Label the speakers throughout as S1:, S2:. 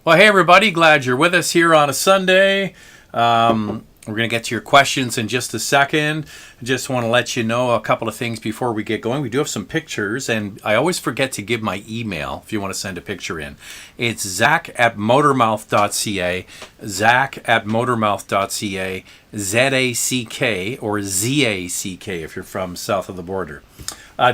S1: Well, hey everybody, glad you're with us here on a Sunday. We're going to get to your questions in just a second. I just want to let you know a couple of things before we get going. We do have some pictures, and I always forget to give my email if you want to send a picture in. It's zach@motormouth.ca, zach@motormouth.ca, ZACK or ZACK if you're from south of the border.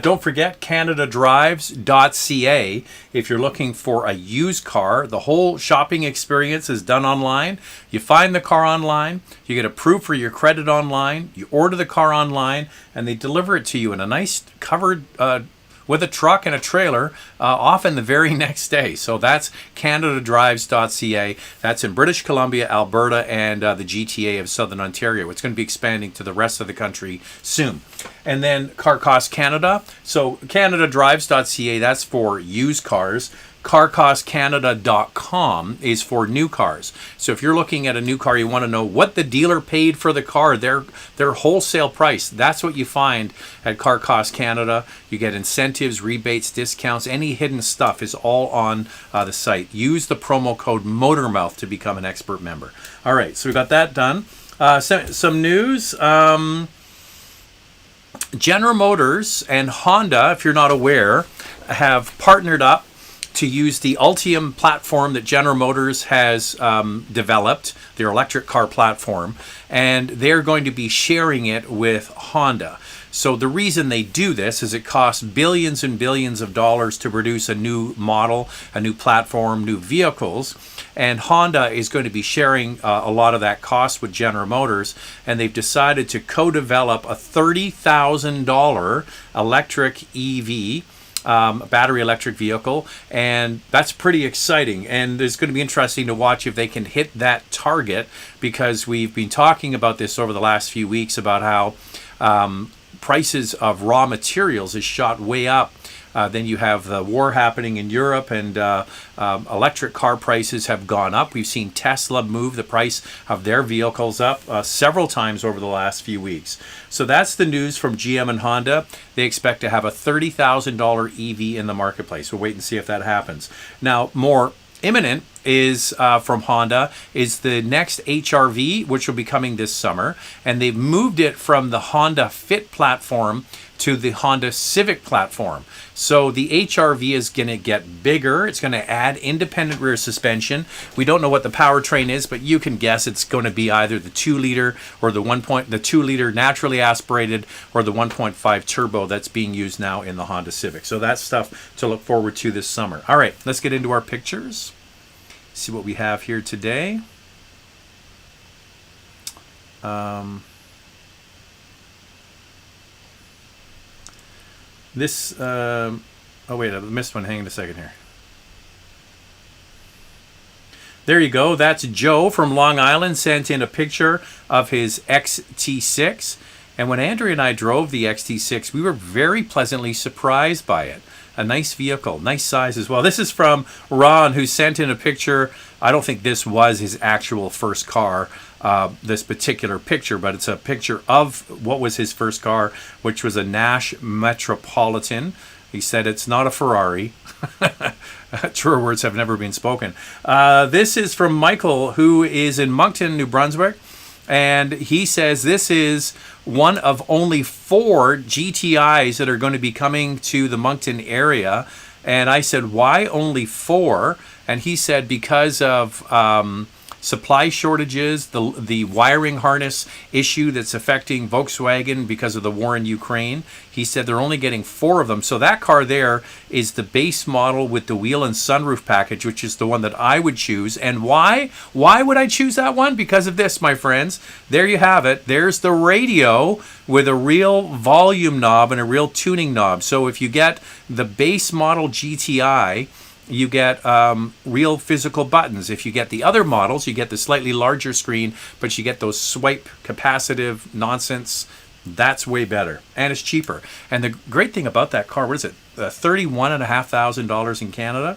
S1: Don't forget canadadrives.ca if you're looking for a used car. The whole shopping experience is done online. You find the car online, you get approved for your credit online, you order the car online, and they deliver it to you in a nice covered with a truck and a trailer, often the very next day. So that's canadadrives.ca. That's in British Columbia, Alberta, and the GTA of Southern Ontario. It's going to be expanding to the rest of the country soon. And then Car Cost Canada. So canadadrives.ca, that's for used cars. CarCostCanada.com is for new cars. So if you're looking at a new car, you want to know what the dealer paid for the car, their wholesale price. That's what you find at Car Cost Canada. You get incentives, rebates, discounts, any hidden stuff is all on the site. Use the promo code MOTORMOUTH to become an expert member. All right, so we got that done. Some news. General Motors and Honda, if you're not aware, have partnered up to use the Ultium platform that General Motors has developed, their electric car platform, and they're going to be sharing it with Honda. So the reason they do this is it costs billions and billions of dollars to produce a new model, a new platform, new vehicles, and Honda is going to be sharing a lot of that cost with General Motors, and they've decided to co-develop a $30,000 electric EV, battery electric vehicle, and that's pretty exciting. And it's going to be interesting to watch if they can hit that target, because we've been talking about this over the last few weeks about how prices of raw materials is shot way up. Then you have the war happening in Europe, and electric car prices have gone up. We've seen Tesla move the price of their vehicles up several times over the last few weeks. So that's the news from GM and Honda. They expect to have a $30,000 EV in the marketplace. We'll wait and see if that happens. Now, more imminent is from Honda is the next HR-V, which will be coming this summer, and they've moved it from the Honda Fit platform to the Honda Civic platform. So the HR-V is going to get bigger. It's going to add independent rear suspension. We don't know what the powertrain is, but you can guess it's going to be either the 2-liter or the 2-liter naturally aspirated, or the 1.5 turbo that's being used now in the Honda Civic. So that's stuff to look forward to this summer. All right, let's get into our pictures. See what we have here today. Oh wait, I missed one. Hang on a second here. There you go. That's Joe from Long Island sent in a picture of his XT6. And when Andrea and I drove the XT6, we were very pleasantly surprised by it. A nice vehicle, nice size as well. This is from Ron, who sent in a picture. I don't think this was his actual first car, this particular picture, but it's a picture of what was his first car, which was a Nash Metropolitan. He said it's not a Ferrari. Truer words have never been spoken. This is from Michael, who is in Moncton, New Brunswick. And he says this is one of only 4 GTIs that are going to be coming to the Moncton area. And I said, why only 4? And he said because of supply shortages, the wiring harness issue that's affecting Volkswagen because of the war in Ukraine. He said they're only getting 4 of them. So that car there is the base model with the wheel and sunroof package, which is the one that I would choose. And why? Why would I choose that one? Because of this, my friends. There you have it. There's the radio with a real volume knob and a real tuning knob. So if you get the base model GTI, you get real physical buttons. If you get the other models, you get the slightly larger screen, but you get those swipe capacitive nonsense. That's way better, and it's cheaper. And the great thing about that car, what is it? $31,500 in Canada.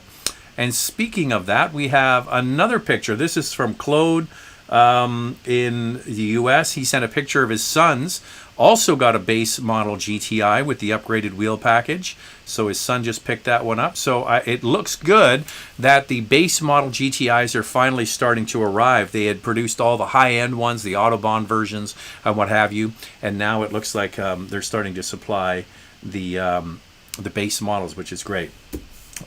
S1: And speaking of that, we have another picture. This is from Claude in the U.S. He sent a picture of his son's also got a base model GTI with the upgraded wheel package. So his son just picked that one up. So it looks good that the base model GTIs are finally starting to arrive. They had produced all the high-end ones, the Autobahn versions and what have you, and now it looks like they're starting to supply the base models, which is great.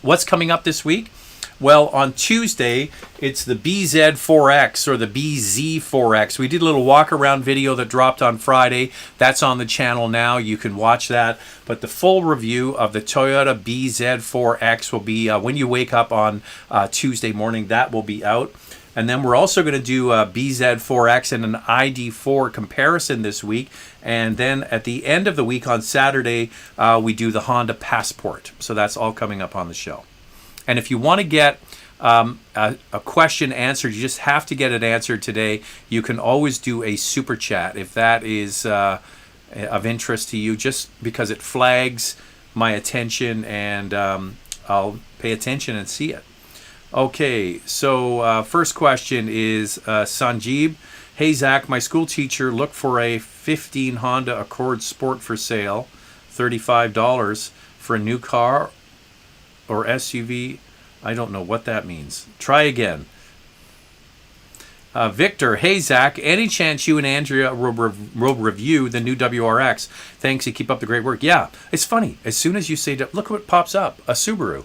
S1: What's coming up this week? Well, on Tuesday, it's the BZ4X or the BZ4X. We did a little walk-around video that dropped on Friday. That's on the channel now. You can watch that. But the full review of the Toyota BZ4X will be when you wake up on Tuesday morning. That will be out. And then we're also going to do a BZ4X and an ID4 comparison this week. And then at the end of the week on Saturday, we do the Honda Passport. So that's all coming up on the show. And if you want to get a question answered, you just have to get it answered today. You can always do a super chat if that is of interest to you, just because it flags my attention and I'll pay attention and see it. Okay, so first question is Sanjeev. Hey Zach, my school teacher looked for a 15 Honda Accord Sport for sale, $35 for a new car or SUV. I don't know what that means. Try again. Victor, hey Zach, any chance you and Andrea will review the new WRX? Thanks, you keep up the great work. Yeah, it's funny. As soon as you say, look what pops up, a Subaru.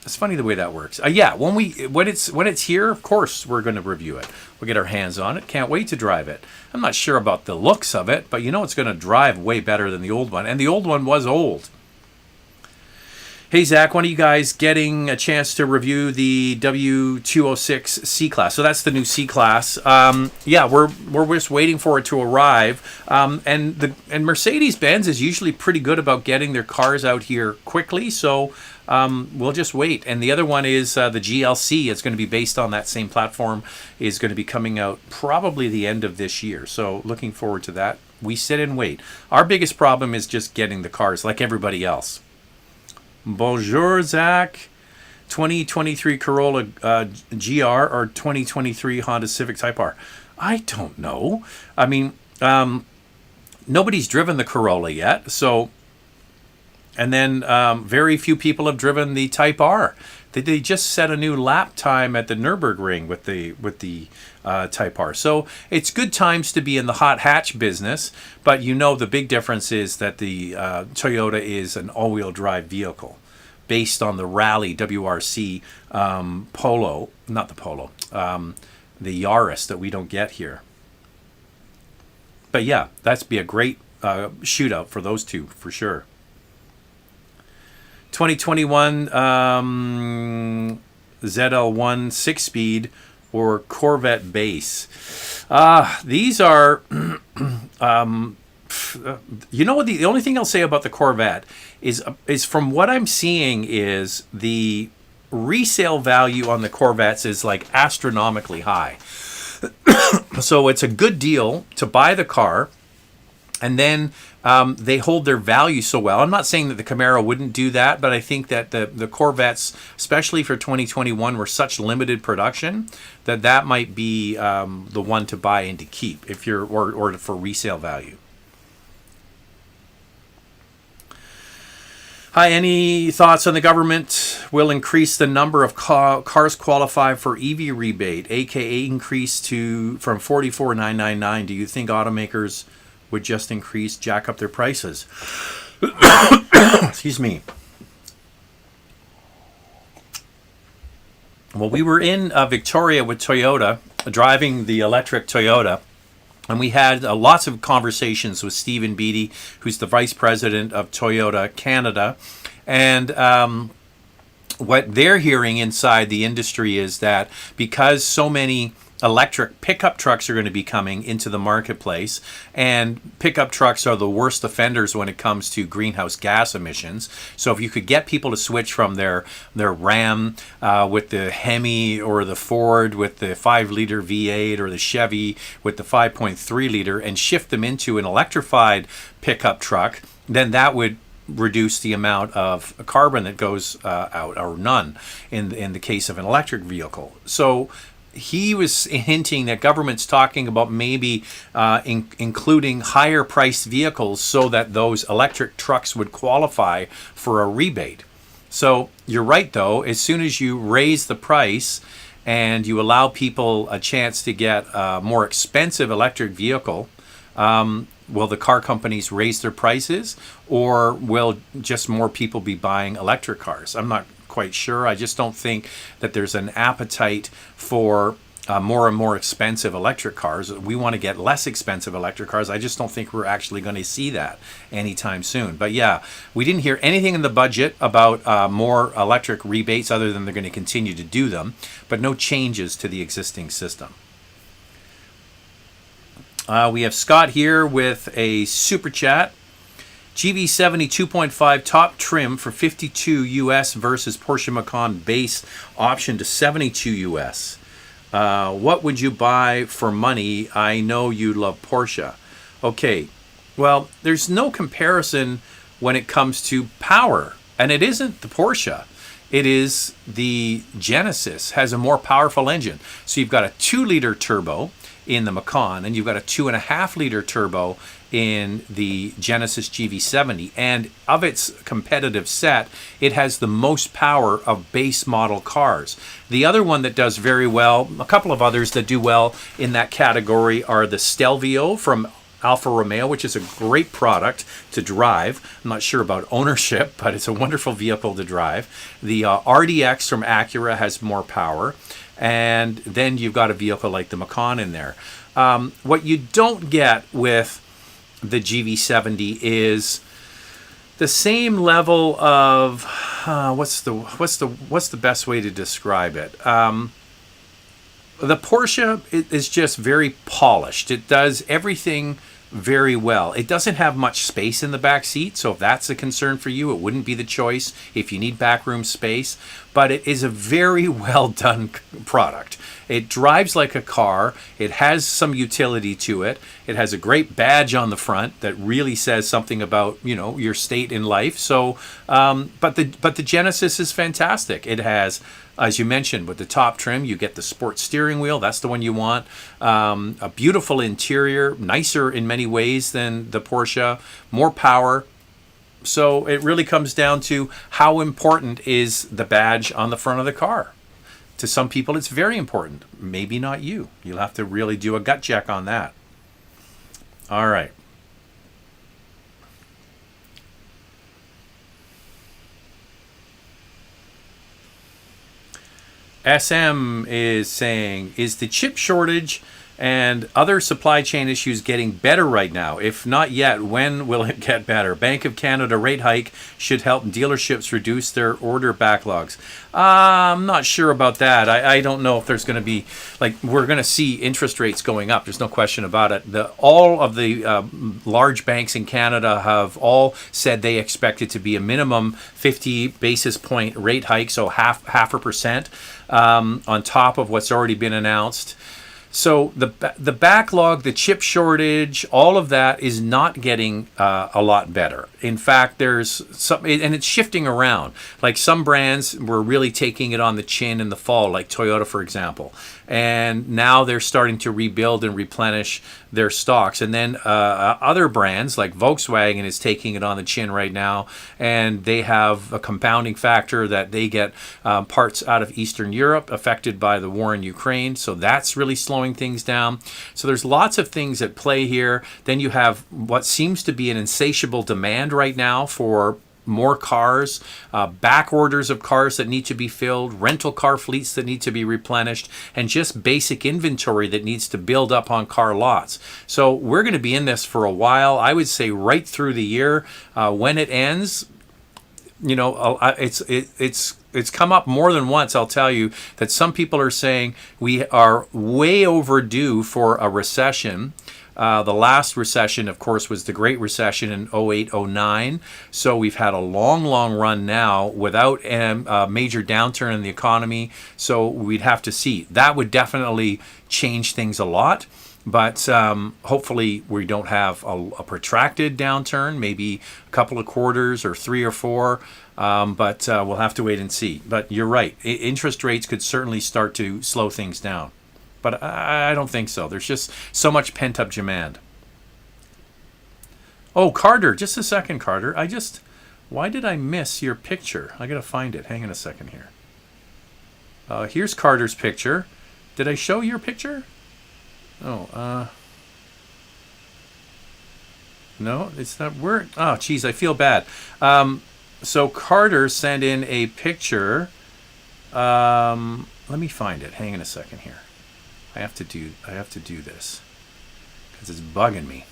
S1: It's funny the way that works. Yeah, when it's here, of course we're going to review it. We'll get our hands on it. Can't wait to drive it. I'm not sure about the looks of it, but you know it's going to drive way better than the old one, and the old one was old. Hey Zach, when are you guys getting a chance to review the W206 C-Class? So that's the new C-Class. Yeah, we're just waiting for it to arrive. And Mercedes-Benz is usually pretty good about getting their cars out here quickly, so we'll just wait. And the other one is the GLC. It's going to be based on that same platform. Is going to be coming out probably the end of this year. So looking forward to that. We sit and wait. Our biggest problem is just getting the cars, like everybody else. Bonjour, Zach. 2023 Corolla GR or 2023 Honda Civic Type R? I don't know. I mean, nobody's driven the Corolla yet, so... And then very few people have driven the Type R. They just set a new lap time at the Nürburgring with the Type R. So it's good times to be in the hot hatch business, but you know the big difference is that the Toyota is an all-wheel drive vehicle based on the Rally WRC Polo, not the Polo, the Yaris that we don't get here. But yeah, that'd be a great shootout for those two for sure. 2021 ZL1 6-speed or Corvette base. These are, you know what, the only thing I'll say about the Corvette is from what I'm seeing is the resale value on the Corvettes is like astronomically high. So it's a good deal to buy the car, and then they hold their value so well. I'm not saying that the Camaro wouldn't do that, but I think that the Corvettes, especially for 2021, were such limited production that might be the one to buy and to keep if you're or for resale value. Hi, any thoughts on the government will increase the number of cars qualify for EV rebate, aka increase from $44,999? Do you think automakers would just jack up their prices? Excuse me. Well, we were in Victoria with Toyota, driving the electric Toyota, and we had lots of conversations with Stephen Beattie, who's the vice president of Toyota Canada. And what they're hearing inside the industry is that because so many electric pickup trucks are going to be coming into the marketplace, and pickup trucks are the worst offenders when it comes to greenhouse gas emissions. So if you could get people to switch from their Ram with the Hemi, or the Ford with the 5-liter V8, or the Chevy with the 5.3 liter, and shift them into an electrified pickup truck, then that would reduce the amount of carbon that goes out, or none in the case of an electric vehicle. So he was hinting that government's talking about maybe including higher priced vehicles so that those electric trucks would qualify for a rebate. So you're right, though. As soon as you raise the price and you allow people a chance to get a more expensive electric vehicle, will the car companies raise their prices, or will just more people be buying electric cars? I'm not quite sure. I just don't think that there's an appetite for more and more expensive electric cars. We want to get less expensive electric cars. I just don't think we're actually going to see that anytime soon. But yeah, we didn't hear anything in the budget about more electric rebates other than they're going to continue to do them, but no changes to the existing system. We have Scott here with a super chat. GV70 2.5 top trim for 52 US versus Porsche Macan base option to 72 US. What would you buy for money? I know you love Porsche. Okay, well, there's no comparison when it comes to power, and it isn't the Porsche. It is the Genesis, has a more powerful engine. So you've got a 2-liter turbo in the Macan, and you've got a 2.5-liter turbo in the Genesis GV70. And of its competitive set, it has the most power of base model cars. The other one that does very well, a couple of others that do well in that category, are the Stelvio from Alfa Romeo, which is a great product to drive. I'm not sure about ownership, but it's a wonderful vehicle to drive. The RDX from Acura has more power. And then you've got a vehicle like the Macan in there. What you don't get with the GV70 is the same level of what's the best way to describe it? The Porsche is just very polished. It does everything very well. It doesn't have much space in the back seat, so if that's a concern for you, it wouldn't be the choice if you need backroom space. But it is a very well done product. It drives like a car. It has some utility to it. It has a great badge on the front that really says something about, you know, your state in life. So, but the Genesis is fantastic. It has, as you mentioned, with the top trim, you get the sports steering wheel. That's the one you want. A beautiful interior, nicer in many ways than the Porsche, more power. So it really comes down to how important is the badge on the front of the car. To some people, it's very important. Maybe not you. You'll have to really do a gut check on that. All right. SM is saying, is the chip shortage and other supply chain issues getting better right now? If not yet, when will it get better? Bank of Canada rate hike should help dealerships reduce their order backlogs. I'm not sure about that. I don't know if there's going to be, like, we're going to see interest rates going up. There's no question about it. All of the large banks in Canada have all said they expect it to be a minimum 50 basis point rate hike, so half a percent on top of what's already been announced. So the backlog, the chip shortage, all of that is not getting a lot better. In fact, there's some, and it's shifting around. Like some brands were really taking it on the chin in the fall, like Toyota, for example. And now they're starting to rebuild and replenish their stocks. And then other brands like Volkswagen is taking it on the chin right now, and they have a compounding factor that they get parts out of Eastern Europe affected by the war in Ukraine. So that's really slowing things down. So there's lots of things at play here. Then you have what seems to be an insatiable demand right now for more cars, back orders of cars that need to be filled, rental car fleets that need to be replenished, and just basic inventory that needs to build up on car lots. So we're going to be in this for a while. I would say right through the year. When it ends, you know, it's come up more than once, I'll tell you, that some people are saying we are way overdue for a recession. The last recession, of course, was the Great Recession in 08, 09. So we've had a long, long run now without a major downturn in the economy. So we'd have to see. That would definitely change things a lot. But hopefully we don't have a protracted downturn, maybe a couple of quarters or 3 or 4. But we'll have to wait and see. But you're right. Interest rates could certainly start to slow things down. but I don't think so. There's just so much pent-up demand. Oh, Carter, just a second, Carter. Why did I miss your picture? I got to find it. Hang on a second here. Here's Carter's picture. Did I show your picture? Oh, no, it's not. Oh, geez, I feel bad. So Carter sent in a picture. Let me find it. Hang on a second here. I have to do this because it's bugging me.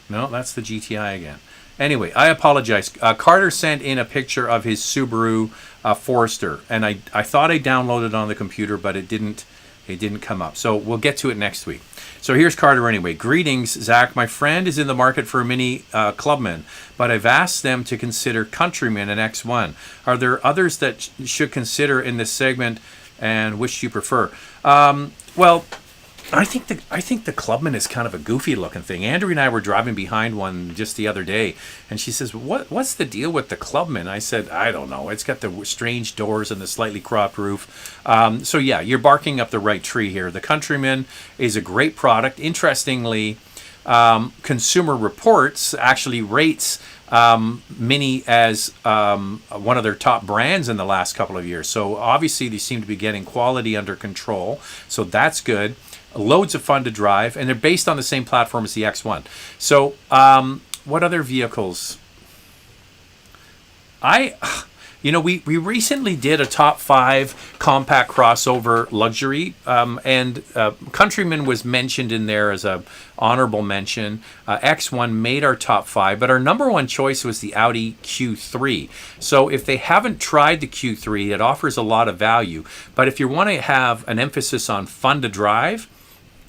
S1: No, that's the GTI again. Anyway, I apologize. Carter sent in a picture of his Subaru Forester, and I thought I downloaded it on the computer, but it didn't come up. So we'll get to it next week. So here's Carter anyway. Greetings, Zach. My friend is in the market for a Mini Clubman, but I've asked them to consider Countryman and X1. Are there others that should consider in this segment, and which do you prefer? Well, I think the Clubman is kind of a goofy looking thing. Andrea and I were driving behind one just the other day, and she says, "What's the deal with the Clubman?" I said, "I don't know. It's got the strange doors and the slightly cropped roof." So yeah, you're barking up the right tree here. The Countryman is a great product. Interestingly, Consumer Reports actually rates Mini as one of their top brands in the last couple of years. So obviously they seem to be getting quality under control. So that's good. Loads of fun to drive, and they're based on the same platform as the X1. So what other vehicles? We recently did a top 5 compact crossover luxury, and Countryman was mentioned in there as a honorable mention. X1 made our top 5, but our number one choice was the Audi Q3. So if they haven't tried the Q3, it offers a lot of value. But if you want to have an emphasis on fun to drive,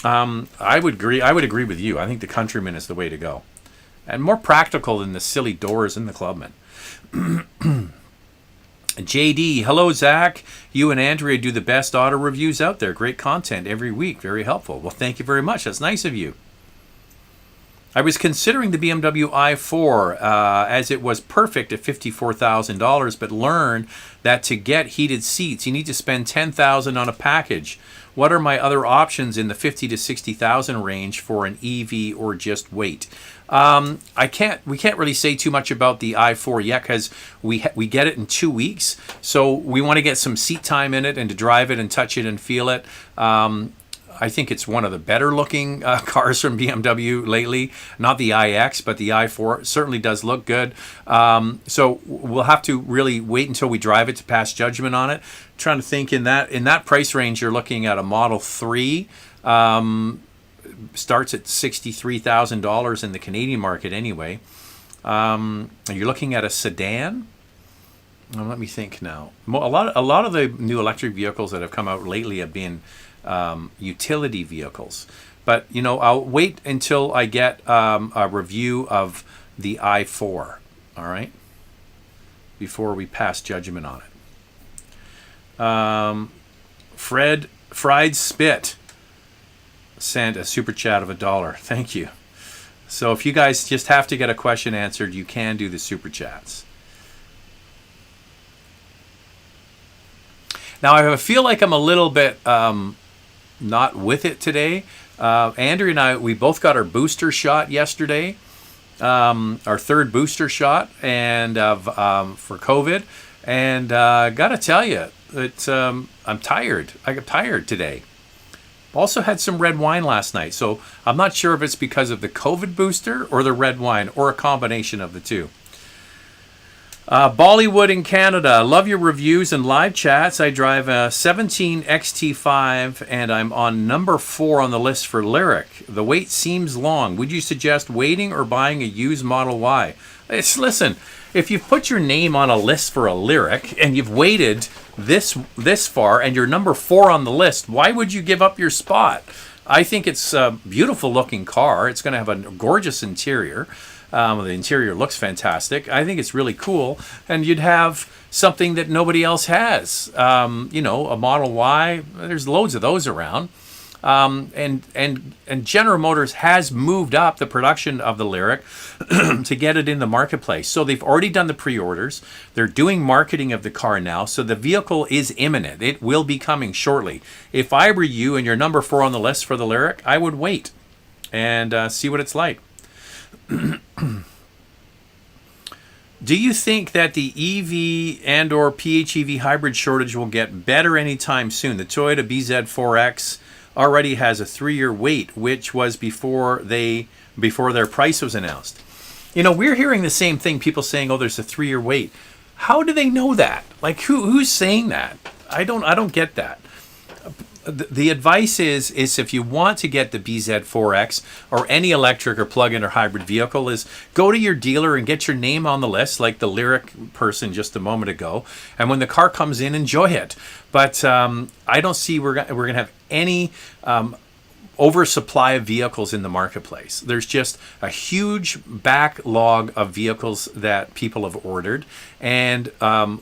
S1: I would agree with you. I think the Countryman is the way to go, and more practical than the silly doors in the Clubman. JD, hello Zach. You and Andrea do the best auto reviews out there. Great content every week. Very helpful. Well, thank you very much. That's nice of you. I was considering the BMW i4 as it was perfect at $54,000, but learned that to get heated seats, you need to spend $10,000 on a package. What are my other options in the $50,000 to $60,000 range for an EV or just wait? We can't really say too much about the i4 yet because we get it in 2 weeks. So we want to get some seat time in it and to drive it and touch it and feel it. I think it's one of the better looking cars from BMW lately. Not the iX, but the i4 certainly does look good. So we'll have to really wait until we drive it to pass judgment on it. Trying to think in that price range, you're looking at a Model 3. Starts at $63,000 in the Canadian market anyway. You're looking at a sedan. Well, let me think now. A lot of the new electric vehicles that have come out lately have been utility vehicles. But, I'll wait until I get a review of the i4, all right, before we pass judgment on it. Fried Spit sent a super chat of $1. Thank you. So if you guys just have to get a question answered, you can do the super chats. Now I feel like I'm a little bit not with it today. Andrea and I, we both got our booster shot yesterday, our third booster shot, and for COVID. And gotta tell you, I'm tired. I got tired today. Also had some red wine last night, so I'm not sure if it's because of the COVID booster or the red wine or a combination of the two. Bollywood in Canada. Love your reviews and live chats. I drive a 17 XT5 and I'm on number 4 on the list for Lyric. The wait seems long. Would you suggest waiting or buying a used Model Y? Listen, if you've put your name on a list for a Lyric and you've waited this far and you're number 4 on the list, why would you give up your spot? I think it's a beautiful looking car. It's going to have a gorgeous interior. The interior looks fantastic. I think it's really cool. And you'd have something that nobody else has. A Model Y, there's loads of those around. And General Motors has moved up the production of the Lyriq to get it in the marketplace. So they've already done the pre-orders. They're doing marketing of the car now. So the vehicle is imminent. It will be coming shortly. If I were you and you're number 4 on the list for the Lyriq, I would wait and see what it's like. Do you think that the EV and or PHEV hybrid shortage will get better anytime soon? The Toyota BZ4X already has a 3-year wait, which was before their price was announced. You know, we're hearing the same thing, people saying, oh, there's a 3-year wait. How do they know that? Like, who's saying that? I don't get that. The advice is if you want to get the BZ4X or any electric or plug-in or hybrid vehicle, is go to your dealer and get your name on the list, like the Lyriq person just a moment ago. And when the car comes in, enjoy it. But I don't see we're gonna have any oversupply of vehicles in the marketplace. There's just a huge backlog of vehicles that people have ordered, and a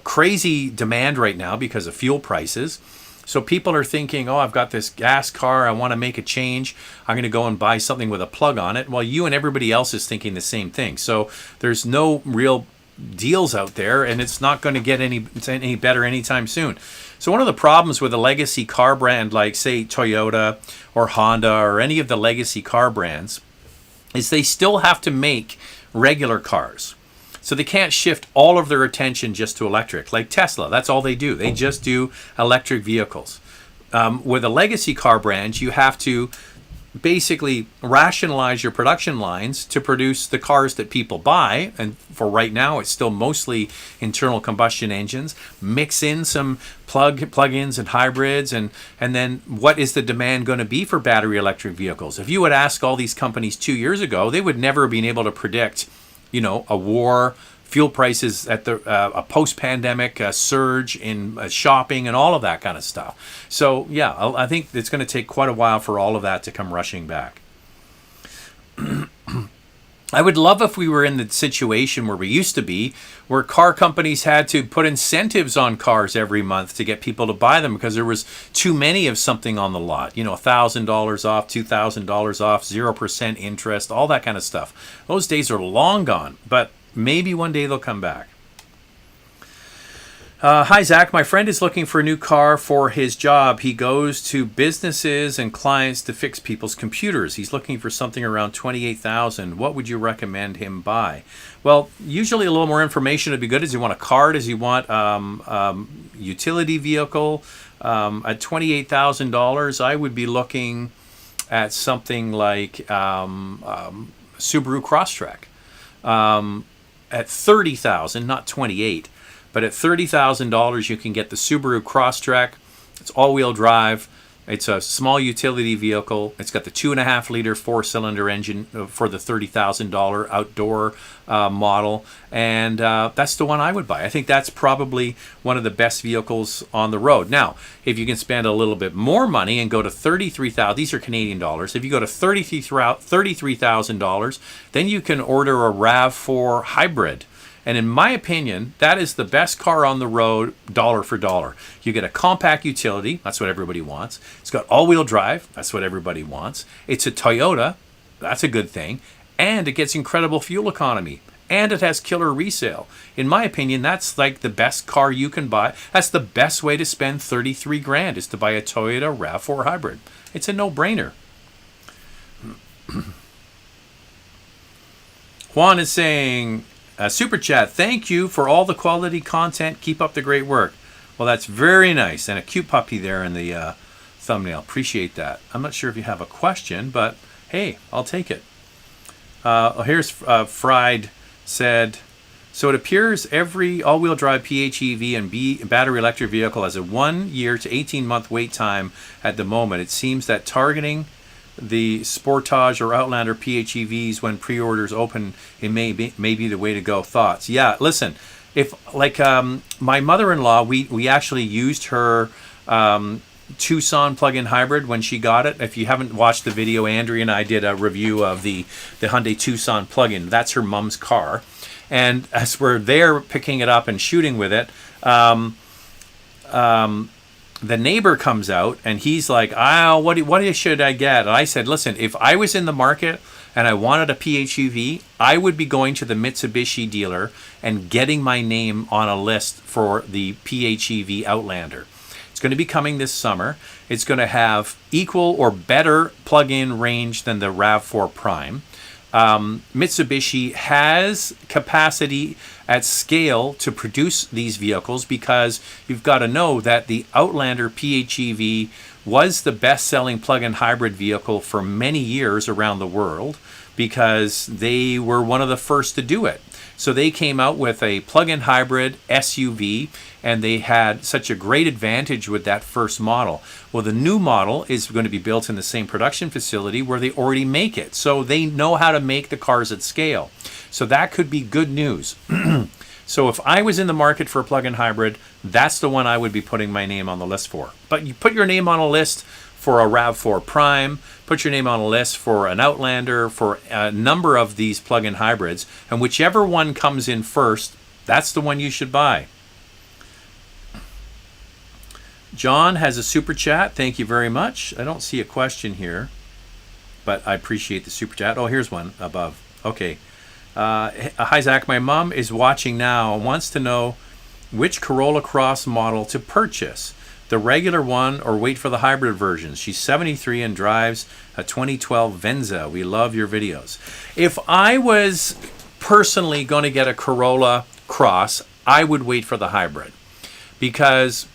S1: crazy demand right now because of fuel prices. So people are thinking, oh, I've got this gas car, I want to make a change, I'm going to go and buy something with a plug on it. Well, you and everybody else is thinking the same thing. So there's no real deals out there, and it's not going to get any better anytime soon. So one of the problems with a legacy car brand like, say, Toyota or Honda or any of the legacy car brands is they still have to make regular cars. So they can't shift all of their attention just to electric. Like Tesla, that's all they do. They just do electric vehicles. With a legacy car brand, you have to basically rationalize your production lines to produce the cars that people buy. And for right now, it's still mostly internal combustion engines. Mix in some plug-ins and hybrids, and then what is the demand going to be for battery electric vehicles? If you would ask all these companies 2 years ago, they would never have been able to predict, you know, a war, fuel prices at a post-pandemic surge in shopping and all of that kind of stuff. So yeah, I think it's going to take quite a while for all of that to come rushing back. I would love if we were in the situation where we used to be, where car companies had to put incentives on cars every month to get people to buy them because there was too many of something on the lot. You know, $1,000 off, $2,000 off, 0% interest, all that kind of stuff. Those days are long gone, but maybe one day they'll come back. Hi, Zach. My friend is looking for a new car for his job. He goes to businesses and clients to fix people's computers. He's looking for something around $28,000. What would you recommend him buy? Well, usually a little more information would be good. Does he want a car? Does he want utility vehicle? At $28,000, I would be looking at something like Subaru Crosstrek. At $30,000, not $28,000. But at $30,000, you can get the Subaru Crosstrek. It's all-wheel drive. It's a small utility vehicle. It's got the 2.5-liter 4-cylinder engine for the $30,000 outdoor model. And that's the one I would buy. I think that's probably one of the best vehicles on the road. Now, if you can spend a little bit more money and go to $33,000, these are Canadian dollars. If you go to $33,000, then you can order a RAV4 hybrid. And in my opinion, that is the best car on the road, dollar for dollar. You get a compact utility, that's what everybody wants. It's got all-wheel drive, that's what everybody wants. It's a Toyota, that's a good thing. And it gets incredible fuel economy. And it has killer resale. In my opinion, that's like the best car you can buy. That's the best way to spend $33,000 is to buy a Toyota RAV4 hybrid. It's a no-brainer. Juan is saying, Super Chat, thank you for all the quality content. Keep up the great work. Well, that's very nice. And a cute puppy there in the thumbnail. Appreciate that. I'm not sure if you have a question, but hey, I'll take it. Here's Fried said, so it appears every all-wheel drive PHEV and battery electric vehicle has a 1 year to 18-month wait time at the moment. It seems that targeting the Sportage or Outlander PHEVs when pre-orders open, it may be the way to go. Thoughts? Yeah, listen, if like my mother-in-law, we actually used her Tucson plug-in hybrid when she got it. If you haven't watched the video, Andrea and I did a review of the Hyundai Tucson plug-in. That's her mom's car, and as we're there picking it up and shooting with it, the neighbor comes out and he's like, "Oh, what should I get?" And I said, "Listen, if I was in the market and I wanted a PHEV, I would be going to the Mitsubishi dealer and getting my name on a list for the PHEV Outlander. It's going to be coming this summer. It's going to have equal or better plug-in range than the RAV4 Prime. Mitsubishi has capacity at scale to produce these vehicles, because you've got to know that the Outlander PHEV was the best-selling plug-in hybrid vehicle for many years around the world, because they were one of the first to do it. So they came out with a plug-in hybrid SUV, and they had such a great advantage with that first model. Well, the new model is going to be built in the same production facility where they already make it. So they know how to make the cars at scale. So that could be good news. So if I was in the market for a plug-in hybrid, that's the one I would be putting my name on the list for. But you put your name on a list for a RAV4 Prime, put your name on a list for an Outlander, for a number of these plug-in hybrids, and whichever one comes in first, that's the one you should buy. John has a super chat. Thank you very much. I don't see a question here, but I appreciate the super chat. Oh, here's one above. Okay. Hi, Zach. My mom is watching now and wants to know which Corolla Cross model to purchase, the regular one or wait for the hybrid versions. She's 73 and drives a 2012 Venza. We love your videos. If I was personally going to get a Corolla Cross, I would wait for the hybrid, because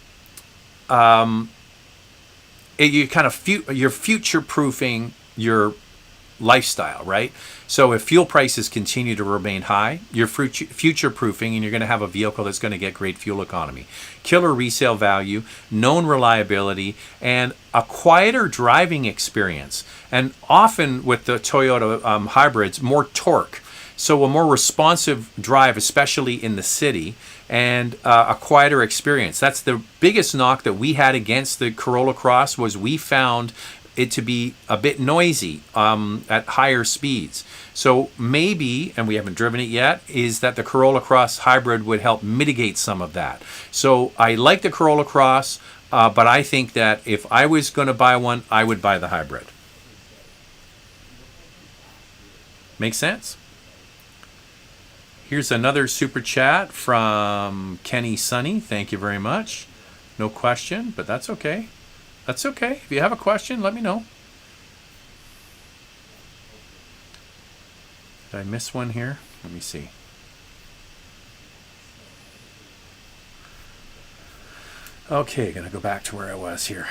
S1: you're future-proofing your lifestyle, right? So if fuel prices continue to remain high, you're future-proofing, and you're going to have a vehicle that's going to get great fuel economy, killer resale value, known reliability, and a quieter driving experience. And often with the Toyota hybrids, more torque. So a more responsive drive, especially in the city, and a quieter experience. That's the biggest knock that we had against the Corolla Cross, was we found it to be a bit noisy at higher speeds. So maybe, and we haven't driven it yet, is that the Corolla Cross hybrid would help mitigate some of that. So I like the Corolla Cross, but I think that if I was going to buy one, I would buy the hybrid. Make sense? Here's another super chat from Kenny Sunny. Thank you very much. No question, but that's okay. That's okay. If you have a question, let me know. Did I miss one here? Let me see. Okay, gonna go back to where I was here.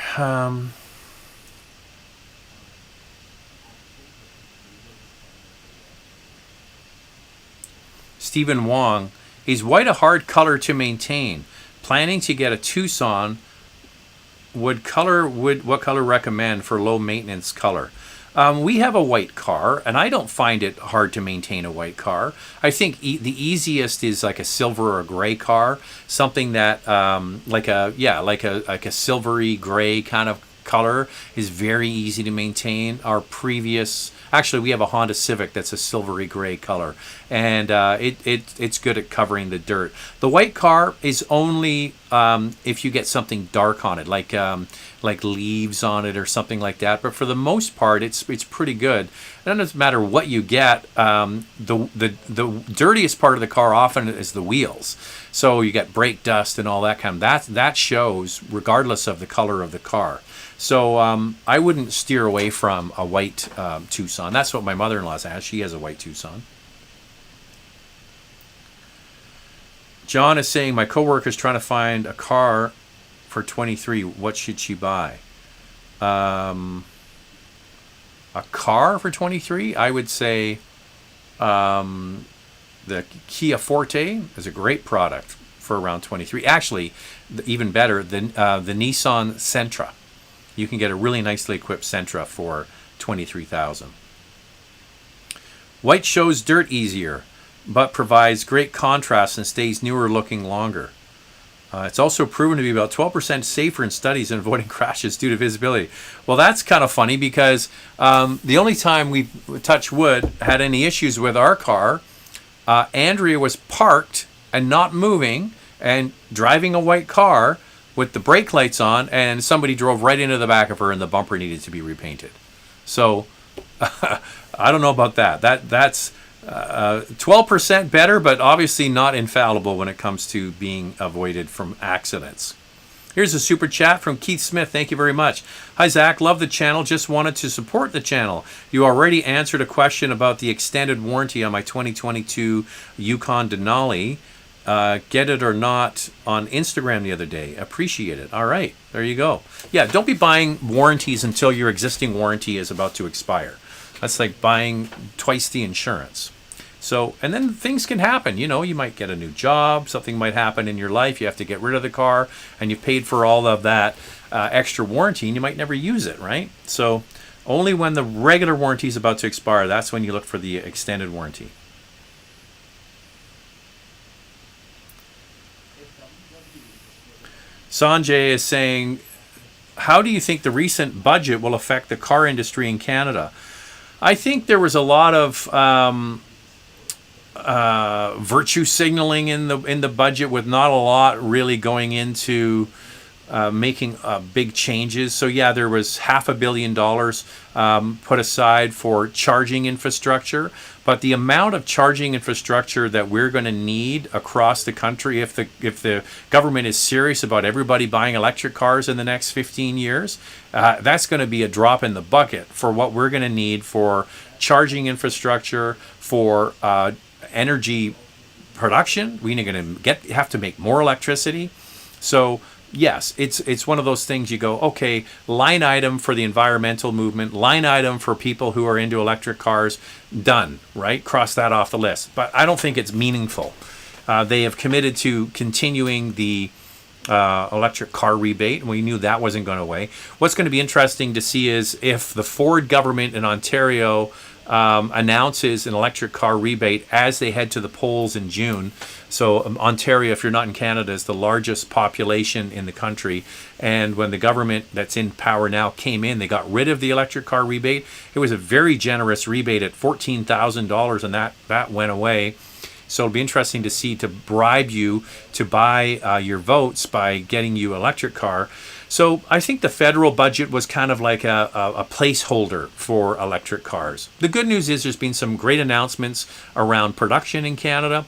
S1: Stephen Wong, is white a hard color to maintain? Planning to get a Tucson. What color recommend for low maintenance color? We have a white car, and I don't find it hard to maintain a white car. I think the easiest is like a silver or a gray car, something that like a silvery gray kind of color is very easy to maintain. Actually, we have a Honda Civic that's a silvery gray color, and it's good at covering the dirt. The white car is only if you get something dark on it, like leaves on it or something like that. But for the most part, it's pretty good. It doesn't matter what you get. The dirtiest part of the car often is the wheels. So you get brake dust and all that kind of that shows regardless of the color of the car. So I wouldn't steer away from a white Tucson. That's what my mother-in-law has. She has a white Tucson. John is saying, my coworker is trying to find a car for 23. What should she buy? A car for 23? I would say the Kia Forte is a great product for around 23. Actually, even better, the Nissan Sentra. You can get a really nicely equipped Sentra for $23,000. White shows dirt easier, but provides great contrast and stays newer looking longer. It's also proven to be about 12% safer in studies and avoiding crashes due to visibility. Well, that's kind of funny, because the only time we, touch wood, had any issues with our car, Andrea was parked and not moving and driving a white car. with the brake lights on, and somebody drove right into the back of her, and the bumper needed to be repainted. So I don't know about that. That's 12% better, but obviously not infallible when it comes to being avoided from accidents. Here's a super chat from Keith Smith. Thank you very much. Hi, Zach. Love the channel. Just wanted to support the channel. You already answered a question about the extended warranty on my 2022 Yukon Denali. Get it or not on Instagram the other day. Appreciate it. All right. There you go. Yeah, don't be buying warranties until your existing warranty is about to expire. That's like buying twice the insurance. So, and then things can happen. You know, you might get a new job, something might happen in your life, you have to get rid of the car, and you've paid for all of that extra warranty, and you might never use it, right? So, only when the regular warranty is about to expire, that's when you look for the extended warranty. Sanjay is saying, how do you think the recent budget will affect the car industry in Canada? I think there was a lot of virtue signaling in the budget, with not a lot really going into making big changes. So yeah, there was $500 million put aside for charging infrastructure, but the amount of charging infrastructure that we're going to need across the country, if the government is serious about everybody buying electric cars in the next 15 years, that's going to be a drop in the bucket for what we're going to need for charging infrastructure, for energy production. We're going to have to make more electricity. So yes, it's one of those things you go, okay, line item for the environmental movement, line item for people who are into electric cars, done, right? Cross that off the list. But I don't think it's meaningful. They have committed to continuing the electric car rebate, and we knew that wasn't going away. What's going to be interesting to see is if the Ford government in Ontario announces an electric car rebate as they head to the polls in June. So Ontario, if you're not in Canada, is the largest population in the country. And when the government that's in power now came in, they got rid of the electric car rebate. It was a very generous rebate at $14,000, and that went away. So it'll be interesting to see, to bribe you to buy your votes by getting you an electric car. So I think the federal budget was kind of like a placeholder for electric cars. The good news is there's been some great announcements around production in Canada.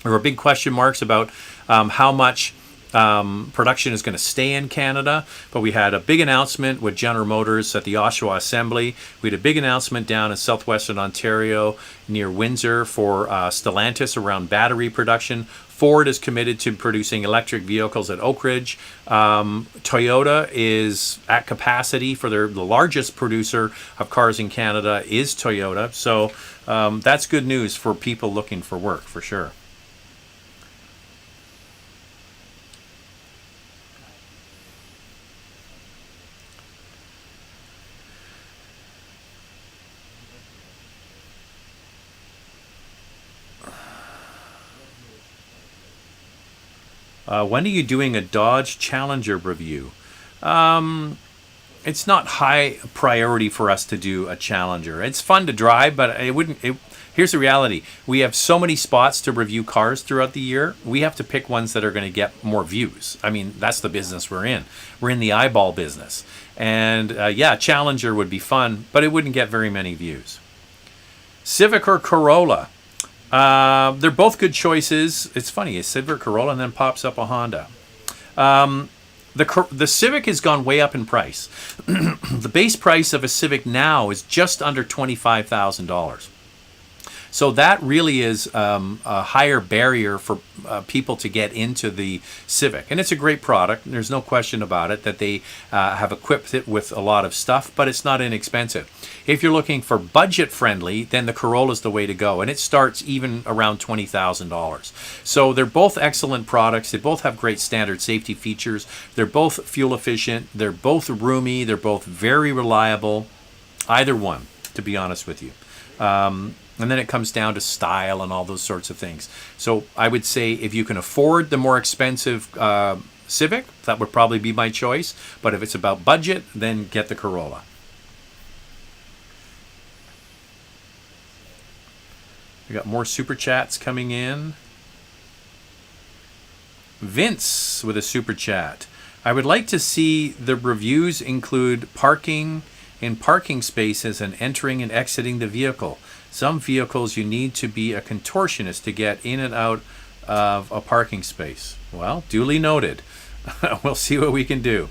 S1: There were big question marks about how much production is going to stay in Canada, but we had a big announcement with General Motors at the Oshawa Assembly. We had a big announcement down in southwestern Ontario near Windsor for Stellantis around battery production. Ford is committed to producing electric vehicles at Oak Ridge. Toyota is at capacity for the largest producer of cars in Canada is Toyota. So that's good news for people looking for work, for sure. When are you doing a Dodge Challenger review? It's not high priority for us to do a Challenger. It's fun to drive, but here's the reality. We have so many spots to review cars throughout the year. We have to pick ones that are going to get more views. I mean, that's the business we're in. We're in the eyeball business. And yeah, Challenger would be fun, but it wouldn't get very many views. Civic or Corolla? They're both good choices. It's funny, a Civic, Corolla, and then pops up a Honda. The Civic has gone way up in price. The base price of a Civic now is just under $25,000. So that really is a higher barrier for people to get into the Civic. And it's a great product. There's no question about it that they have equipped it with a lot of stuff, but it's not inexpensive. If you're looking for budget friendly, then the Corolla is the way to go. And it starts even around $20,000. So they're both excellent products. They both have great standard safety features. They're both fuel efficient. They're both roomy. They're both very reliable. Either one, to be honest with you. And then it comes down to style and all those sorts of things. So I would say if you can afford the more expensive Civic, that would probably be my choice. But if it's about budget, then get the Corolla. We got more super chats coming in. Vince with a super chat. I would like to see the reviews include parking in parking spaces and entering and exiting the vehicle. Some vehicles you need to be a contortionist to get in and out of a parking space. Well, duly noted. We'll see what we can do.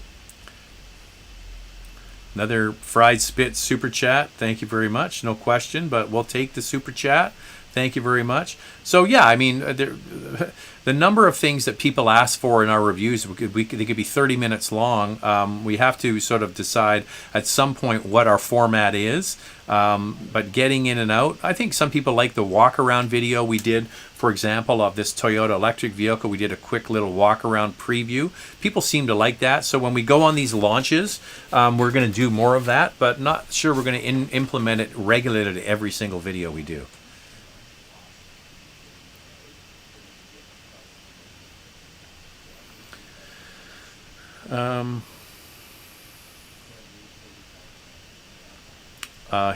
S1: Another fried spit super chat. Thank you very much. No question, but we'll take the super chat. Thank you very much. So yeah, I mean, the number of things that people ask for in our reviews, they could be 30 minutes long. We have to sort of decide at some point what our format is. But getting in and out, I think some people like the walk around video we did, for example, of this Toyota electric vehicle. We did a quick little walk around preview. People seem to like that. So when we go on these launches, we're going to do more of that, but not sure we're going to implement it regularly to every single video we do.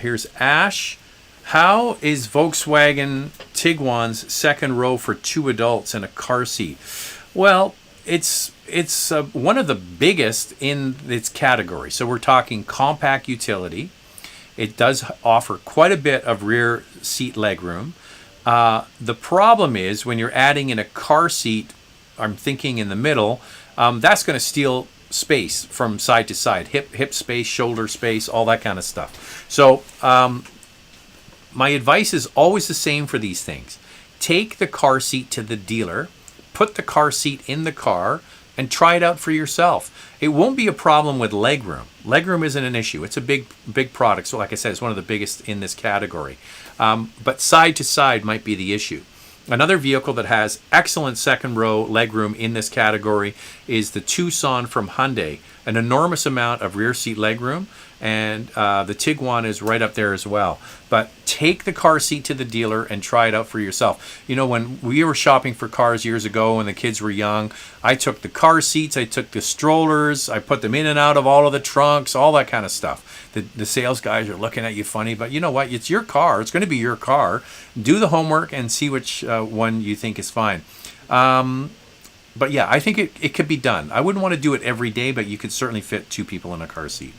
S1: Here's Ash. How is Volkswagen Tiguan's second row for 2 adults and a car seat? Well, it's one of the biggest in its category. So we're talking compact utility. It does offer quite a bit of rear seat legroom. The problem is when you're adding in a car seat, I'm thinking in the middle, that's going to steal space from side to side, hip space, shoulder space, all that kind of stuff. So my advice is always the same for these things. Take the car seat to the dealer, put the car seat in the car, and try it out for yourself. It won't be a problem with legroom. Legroom isn't an issue. It's a big product. So like I said, it's one of the biggest in this category. But side to side might be the issue. Another vehicle that has excellent second row legroom in this category is the Tucson from Hyundai. An enormous amount of rear seat legroom, and the Tiguan is right up there as well. But take the car seat to the dealer and try it out for yourself. You know, when we were shopping for cars years ago when the kids were young, I took the car seats, I took the strollers, I put them in and out of all of the trunks, all that kind of stuff. The sales guys are looking at you funny, but you know what? It's your car. It's going to be your car. Do the homework and see which one you think is fine. But yeah, I think it could be done. I wouldn't want to do it every day, but you could certainly fit 2 people in a car seat.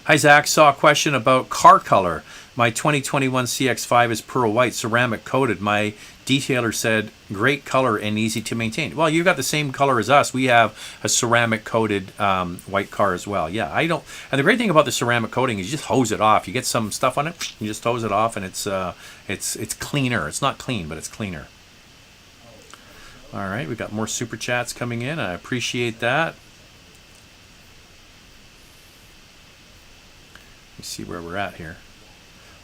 S1: Hi, Zach. Saw a question about car color. My 2021 CX-5 is pearl white, ceramic coated. My detailer said, great color and easy to maintain. Well, you've got the same color as us. We have a ceramic coated white car as well. Yeah, I don't. And the great thing about the ceramic coating is you just hose it off. You get some stuff on it, you just hose it off, and it's cleaner. It's not clean, but it's cleaner. All right, we've got more super chats coming in. I appreciate that. Let's see where we're at here.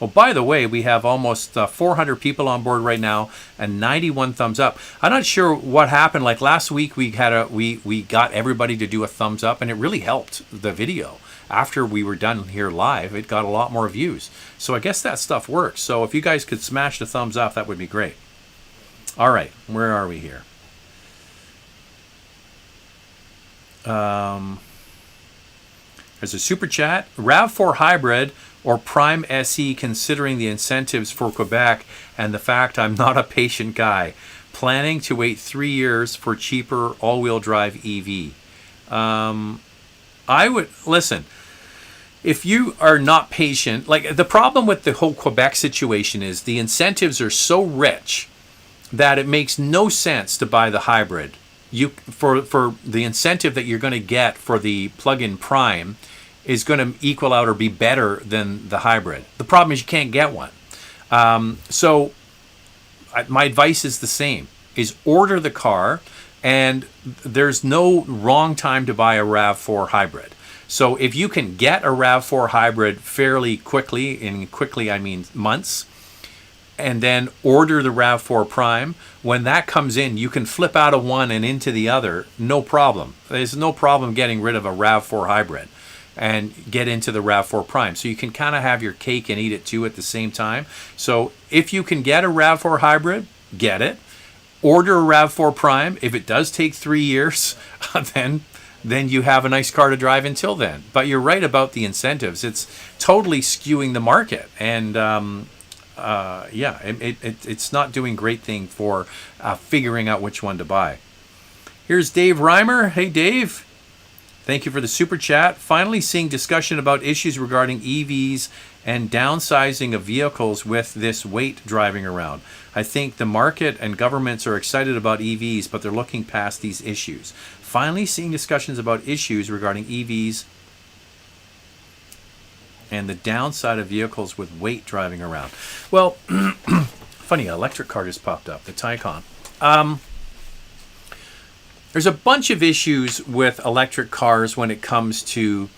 S1: Well, by the way, we have almost 400 people on board right now and 91 thumbs up. I'm not sure what happened. Like last week, we got everybody to do a thumbs up, and it really helped the video. After we were done here live, it got a lot more views. So I guess that stuff works. So if you guys could smash the thumbs up, that would be great. All right, where are we here? There's a super chat. RAV4 hybrid or Prime SE, considering the incentives for Quebec and the fact I'm not a patient guy. Planning to wait 3 years for cheaper all-wheel drive EV. I would listen. If you are not patient, like the problem with the whole Quebec situation is the incentives are so rich that it makes no sense to buy the hybrid. For the incentive that you're going to get for the plug-in Prime is going to equal out or be better than the hybrid. The problem is you can't get one. So my advice is the same, is order the car, and there's no wrong time to buy a RAV4 hybrid. So if you can get a RAV4 hybrid fairly quickly, and quickly I mean months, and then order the RAV4 Prime, when that comes in, you can flip out of one and into the other, no problem. There's no problem getting rid of a RAV4 hybrid and get into the RAV4 Prime. So you can kind of have your cake and eat it too at the same time. So if you can get a RAV4 hybrid, get it. Order a RAV4 Prime. If it does take 3 years, then you have a nice car to drive until then. But you're right about the incentives. It's totally skewing the market. And it's not doing great thing for figuring out which one to buy. Here's Dave Reimer. Hey, Dave. Thank you for the super chat. Finally seeing discussion about issues regarding EVs and downsizing of vehicles with this weight driving around. I think the market and governments are excited about EVs, but they're looking past these issues. Finally seeing discussions about issues regarding EVs and the downside of vehicles with weight driving around. Well, funny, an electric car just popped up, the Taycan. There's a bunch of issues with electric cars when it comes to,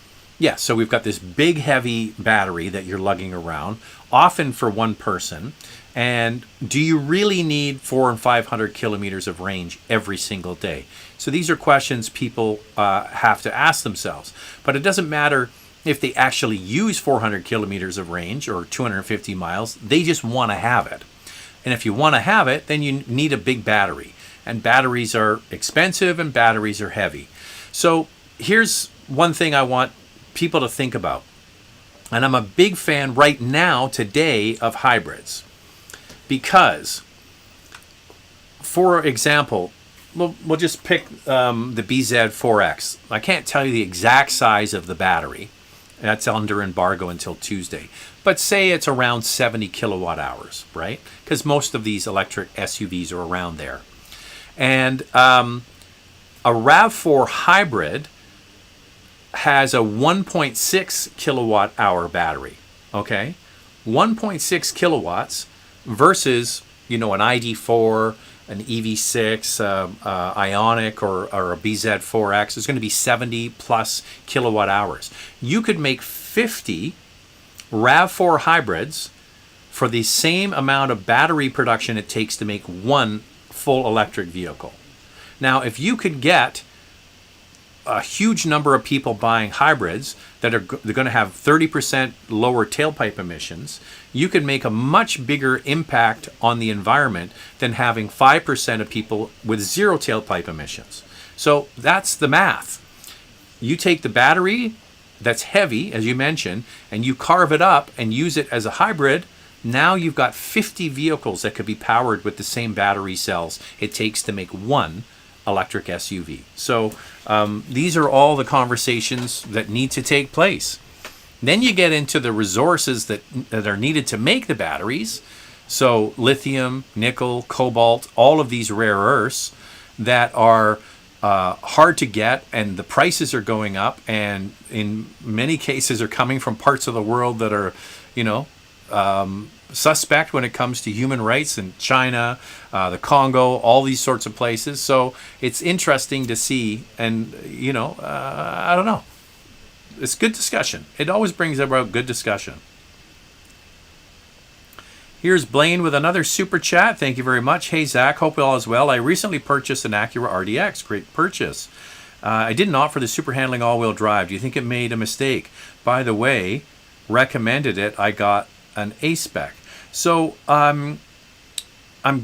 S1: so we've got this big heavy battery that you're lugging around, often for one person. And do you really need 400 and 500 kilometers of range every single day? So these are questions people have to ask themselves. But it doesn't matter if they actually use 400 kilometers of range or 250 miles, they just want to have it. And if you want to have it, then you need a big battery. And batteries are expensive and batteries are heavy. So here's one thing I want people to think about. And I'm a big fan right now, today, of hybrids. Because, for example, we'll just pick the BZ4X. I can't tell you the exact size of the battery. That's under embargo until Tuesday. But say it's around 70 kilowatt hours, right? Because most of these electric SUVs are around there. And a RAV4 hybrid has a 1.6 kilowatt hour battery, okay? 1.6 kilowatts versus, an ID4, an EV6, Ioniq, or a BZ4X is going to be 70 plus kilowatt hours. You could make 50 RAV4 hybrids for the same amount of battery production it takes to make one full electric vehicle. Now, if you could get a huge number of people buying hybrids that are going to have 30% lower tailpipe emissions, you could make a much bigger impact on the environment than having 5% of people with zero tailpipe emissions. So that's the math. You take the battery that's heavy, as you mentioned, and you carve it up and use it as a hybrid. Now you've got 50 vehicles that could be powered with the same battery cells it takes to make one electric SUV. So these are all the conversations that need to take place. Then you get into the resources that are needed to make the batteries. So lithium, nickel, cobalt, all of these rare earths that are hard to get, and the prices are going up, and in many cases are coming from parts of the world that are, suspect when it comes to human rights in China, the Congo, all these sorts of places. So it's interesting to see, and I don't know. It's good discussion. It always brings about good discussion. Here's Blaine with another super chat. Thank you very much. Hey, Zach. Hope all is well. I recently purchased an Acura RDX. Great purchase. I didn't opt for the super handling all-wheel drive. Do you think it made a mistake? By the way, recommended it. I got an A-spec. So I'm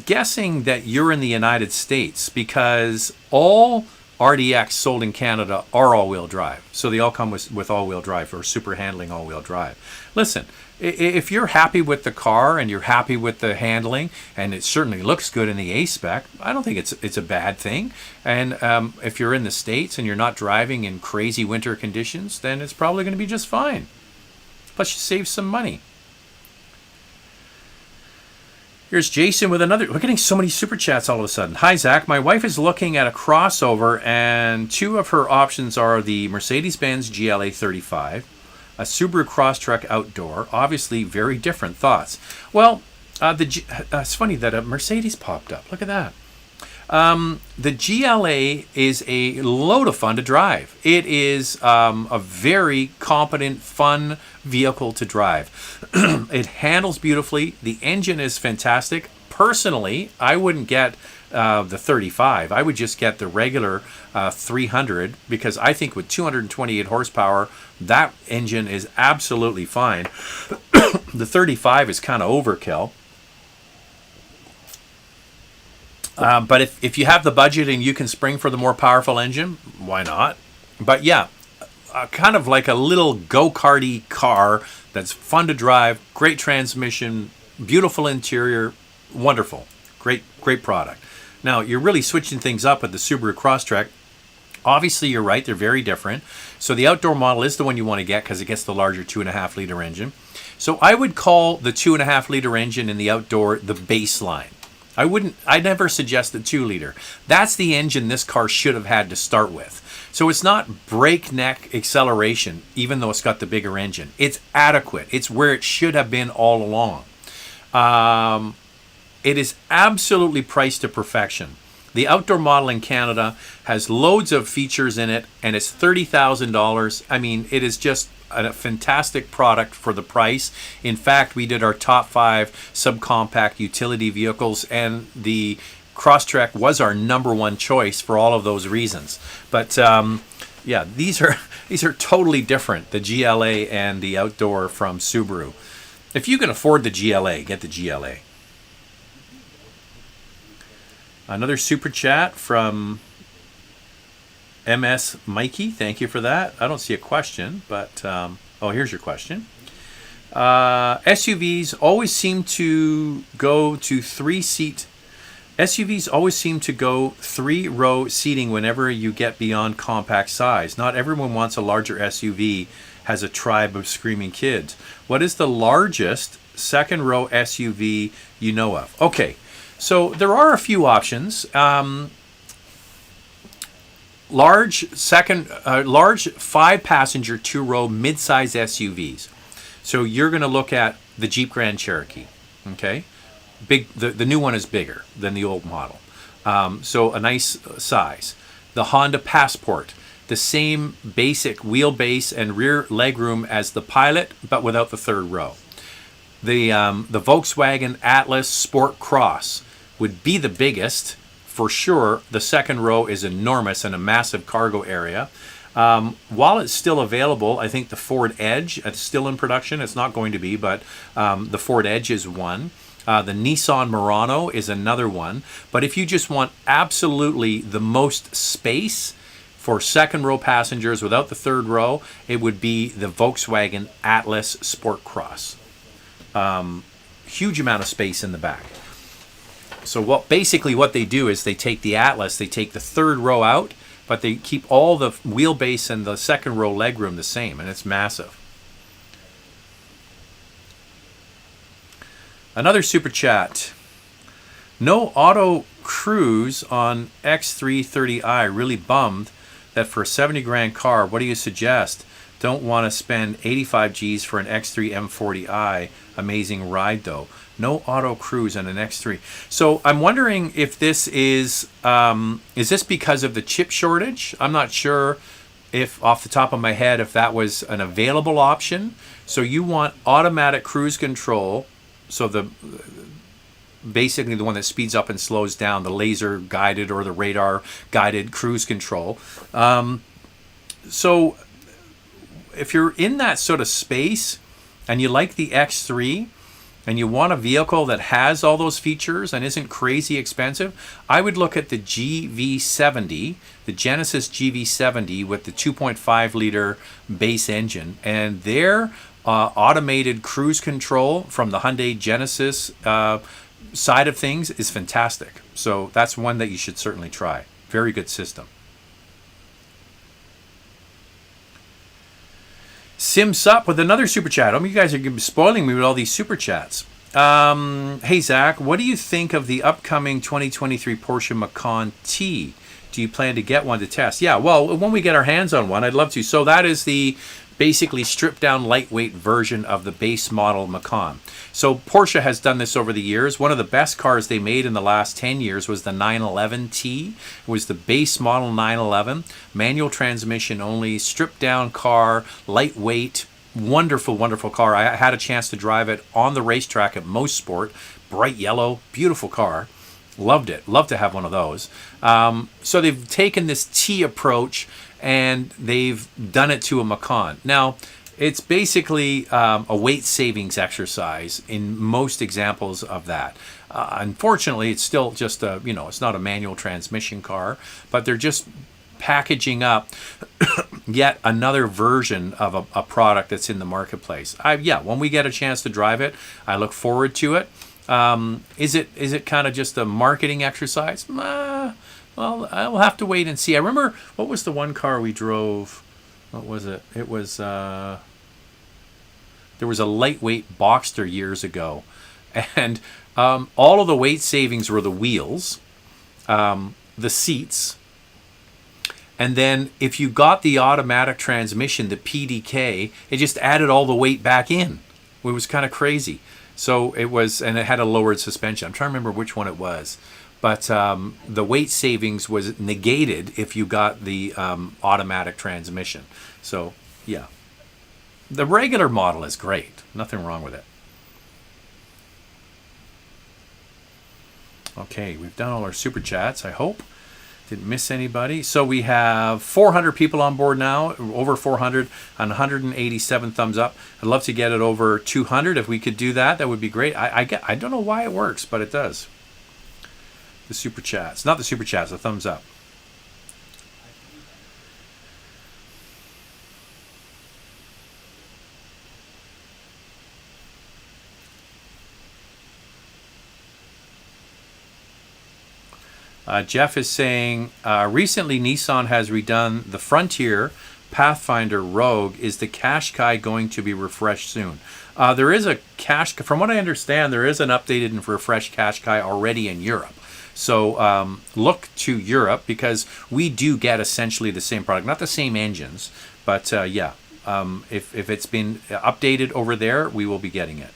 S1: guessing that you're in the United States, because all RDX sold in Canada are all-wheel drive. So they all come with all-wheel drive or super handling all-wheel drive. Listen, if you're happy with the car and you're happy with the handling, and it certainly looks good in the A-spec, I don't think it's a bad thing. And if you're in the States and you're not driving in crazy winter conditions, then it's probably going to be just fine. Plus you save some money. Here's Jason with another. We're getting so many super chats all of a sudden. Hi, Zach. My wife is looking at a crossover, and two of her options are the Mercedes-Benz GLA 35, a Subaru Crosstrek Outdoor. Obviously, very different thoughts. Well, it's funny that a Mercedes popped up. Look at that. The GLA is a load of fun to drive. It is a very competent, fun vehicle to drive. It handles beautifully. The engine is fantastic. Personally, I wouldn't get the 35. I would just get the regular 300, because I think with 228 horsepower, that engine is absolutely fine. The 35 is kind of overkill. But if you have the budget and you can spring for the more powerful engine, why not? But yeah, kind of like a little go-karty car that's fun to drive, great transmission, beautiful interior, wonderful, great product. Now, you're really switching things up with the Subaru Crosstrek. Obviously, you're right. They're very different. So the outdoor model is the one you want to get because it gets the larger 2.5 liter engine. So I would call the 2.5 liter engine in the outdoor the baseline. I never suggest the 2 liter. That's the engine this car should have had to start with. So it's not breakneck acceleration, even though it's got the bigger engine. It's adequate. It's where it should have been all along. It is absolutely priced to perfection. The outdoor model in Canada has loads of features in it, and it's $30,000. I mean, it is just a fantastic product for the price. In fact, we did our top 5 subcompact utility vehicles, and the Crosstrek was our #1 choice for all of those reasons. But yeah, these are totally different, the GLA and the outdoor from Subaru. If you can afford the GLA, get the GLA. Another super chat from MS Mikey. Thank you for that. I don't see a question, but oh, here's your question. SUVs always seem to go to 3-row seating whenever you get beyond compact size. Not everyone wants a larger SUV, has a tribe of screaming kids. What is the largest second-row SUV you know of? Okay, so there are a few options. Large 5-passenger 2-row mid-size SUVs. So you're going to look at the Jeep Grand Cherokee. Okay, the new one is bigger than the old model, so a nice size. The Honda Passport, the same basic wheelbase and rear legroom as the Pilot, but without the 3rd row. The Volkswagen Atlas Sport Cross would be the biggest for sure. The 2nd row is enormous and a massive cargo area. While it's still available, I think the Ford Edge, it's still in production. It's not going to be, but the Ford Edge is one. The Nissan Murano is another one. But if you just want absolutely the most space for 2nd row passengers without the 3rd row, it would be the Volkswagen Atlas Sport Cross. Huge amount of space in the back. So what they do is they take the Atlas, they take the 3rd row out, but they keep all the wheelbase and the 2nd row legroom the same, and it's massive. Another super chat. No auto cruise on X330i. Really bummed that for a 70 grand car, what do you suggest? Don't want to spend 85 G's for an X3 M40i. Amazing ride though. No auto cruise on an X3. So I'm wondering if this is this because of the chip shortage? I'm not sure if off the top of my head if that was an available option. So you want automatic cruise control. So basically the one that speeds up and slows down, the laser guided or the radar guided cruise control. So if you're in that sort of space and you like the X3 and you want a vehicle that has all those features and isn't crazy expensive, I would look at the GV70, the Genesis GV70 with the 2.5 liter base engine, and their automated cruise control from the Hyundai Genesis side of things is fantastic. So that's one that you should certainly try. Very good system. Simsup with another super chat. You guys are spoiling me with all these super chats. Hey Zach, what do you think of the upcoming 2023 Porsche Macan T? Do you plan to get one to test? Yeah, well, when we get our hands on one, I'd love to. So that is the basically stripped down lightweight version of the base model Macan. So Porsche has done this over the years. One of the best cars they made in the last 10 years was the 911T. It was the base model 911, manual transmission only, stripped down car, lightweight, wonderful, wonderful car. I had a chance to drive it on the racetrack at Most Sport. Bright yellow, beautiful car. Loved it. Love to have one of those. So they've taken this T approach and they've done it to a Macan. Now, it's basically a weight savings exercise in most examples of that. Unfortunately, it's still just it's not a manual transmission car, but they're just packaging up yet another version of a product that's in the marketplace. When we get a chance to drive it, I look forward to it. Is it kind of just a marketing exercise? Well, I'll have to wait and see. I remember, what was the one car we drove? What was it? It was there was a lightweight Boxster years ago, and all of the weight savings were the wheels, the seats, and then if you got the automatic transmission, the PDK, it just added all the weight back in. It was kind of crazy. So it was, and it had a lowered suspension. I'm trying to remember which one it was. But the weight savings was negated if you got the automatic transmission. So, yeah. The regular model is great. Nothing wrong with it. Okay, we've done all our super chats, I hope. Didn't miss anybody. So we have 400 people on board now, over 400, and 187 thumbs up. I'd love to get it over 200. If we could do that, that would be great. I don't know why it works, but it does. The super chats. Not the super chats, the thumbs up. Jeff is saying, recently Nissan has redone the Frontier, Pathfinder, Rogue. Is the Qashqai going to be refreshed soon? There is a Qashqai, from what I understand, there is an updated and refreshed Qashqai already in Europe. So look to Europe, because we do get essentially the same product, not the same engines, but yeah, if it's been updated over there, we will be getting it.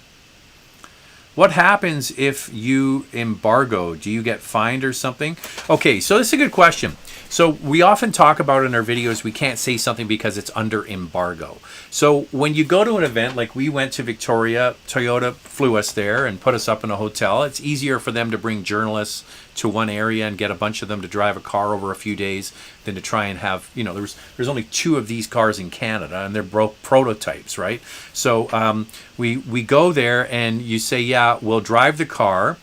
S1: What happens if you embargo? Do you get fined or something? Okay, so this is a good question. So we often talk about in our videos, we can't say something because it's under embargo. So when you go to an event, like we went to Victoria, Toyota flew us there and put us up in a hotel. It's easier for them to bring journalists to one area and get a bunch of them to drive a car over a few days than to try and have, you know, there's only 2 of these cars in Canada, and they're prototypes, right? So we go there and you say, yeah, we'll drive the car,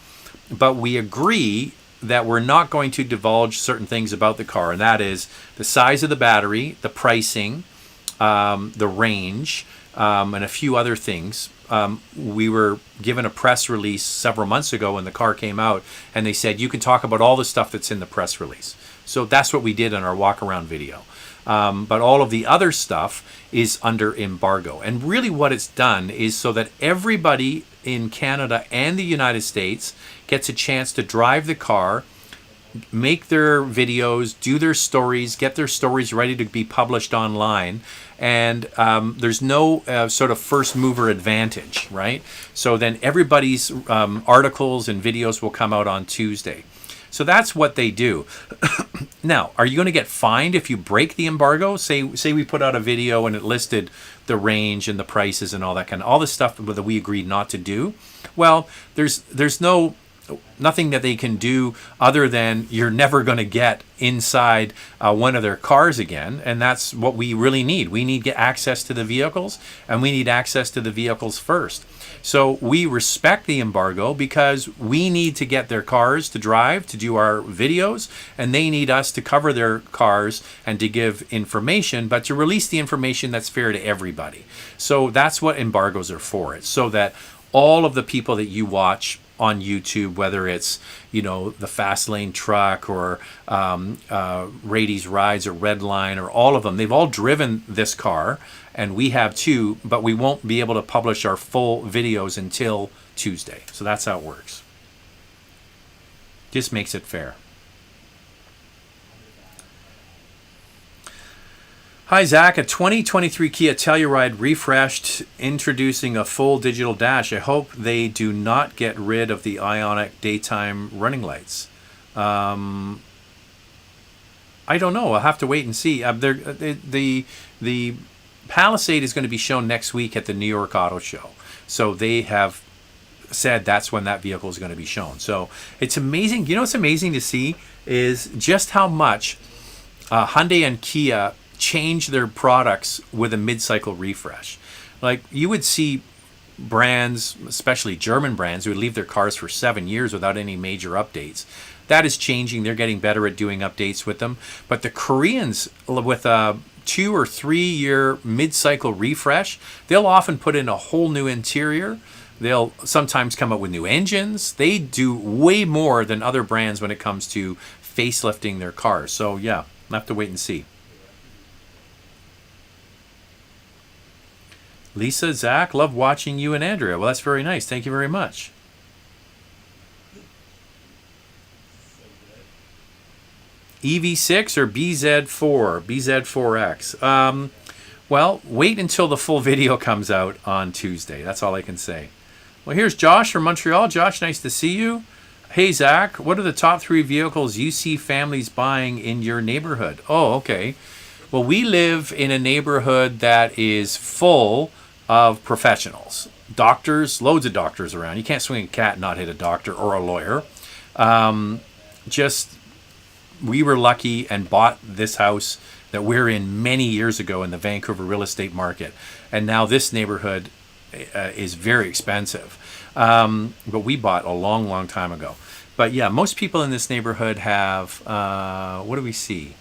S1: but we agree that we're not going to divulge certain things about the car, and that is the size of the battery, the pricing, the range, and a few other things. We were given a press release several months ago when the car came out, and they said you can talk about all the stuff that's in the press release. So that's what we did in our walk around video. But all of the other stuff is under embargo. And really what it's done is so that everybody in Canada and the United States gets a chance to drive the car, make their videos, do their stories, get their stories ready to be published online. And there's no sort of first mover advantage, right? So then everybody's articles and videos will come out on Tuesday. So that's what they do. Now, are you going to get fined if you break the embargo? Say we put out a video and it listed the range and the prices and all that kind of, all the stuff that we agreed not to do. Well, there's nothing that they can do other than you're never going to get inside one of their cars again, and that's what we really need. We need to get access to the vehicles, and we need access to the vehicles first. So we respect the embargo because we need to get their cars to drive, to do our videos, and they need us to cover their cars and to give information, but to release the information that's fair to everybody. So that's what embargoes are for. It's so that all of the people that you watch on YouTube, whether it's, you know, the Fast Lane Truck or Rady's Rides or Redline or all of them, they've all driven this car, and we have too, but we won't be able to publish our full videos until Tuesday. So that's how it works. Just makes it fair. Hi, Zach. A 2023 Kia Telluride refreshed, introducing a full digital dash. I hope they do not get rid of the Ioniq daytime running lights. I don't know. I'll have to wait and see. The Palisade is going to be shown next week at the New York Auto Show. So they have said that's when that vehicle is going to be shown. So it's amazing. You know what's amazing to see is just how much Hyundai and Kia change their products with a mid-cycle refresh. Like, you would see brands, especially German brands, who would leave their cars for 7 years without any major updates. That is changing. They're getting better at doing updates with them. But the Koreans, with a 2 or 3 year mid-cycle refresh, they'll often put in a whole new interior, They'll sometimes come up with new engines. They do way more than other brands when it comes to facelifting their cars. So yeah, we'll have to wait and see. Lisa, Zach, love watching you and Andrea. Well, that's very nice. Thank you very much. EV6 or BZ4? BZ4X. Well, wait until the full video comes out on Tuesday. That's all I can say. Well, here's Josh from Montreal. Josh, nice to see you. Hey, Zach, what are the top 3 vehicles you see families buying in your neighborhood? Oh, okay. Well, we live in a neighborhood that is full of professionals. Doctors, loads of doctors around. You can't swing a cat and not hit a doctor or a lawyer. Just, we were lucky and bought this house that we're in many years ago in the Vancouver real estate market. And now this neighborhood is very expensive. But we bought a long, long time ago. But yeah, most people in this neighborhood have, what do we see?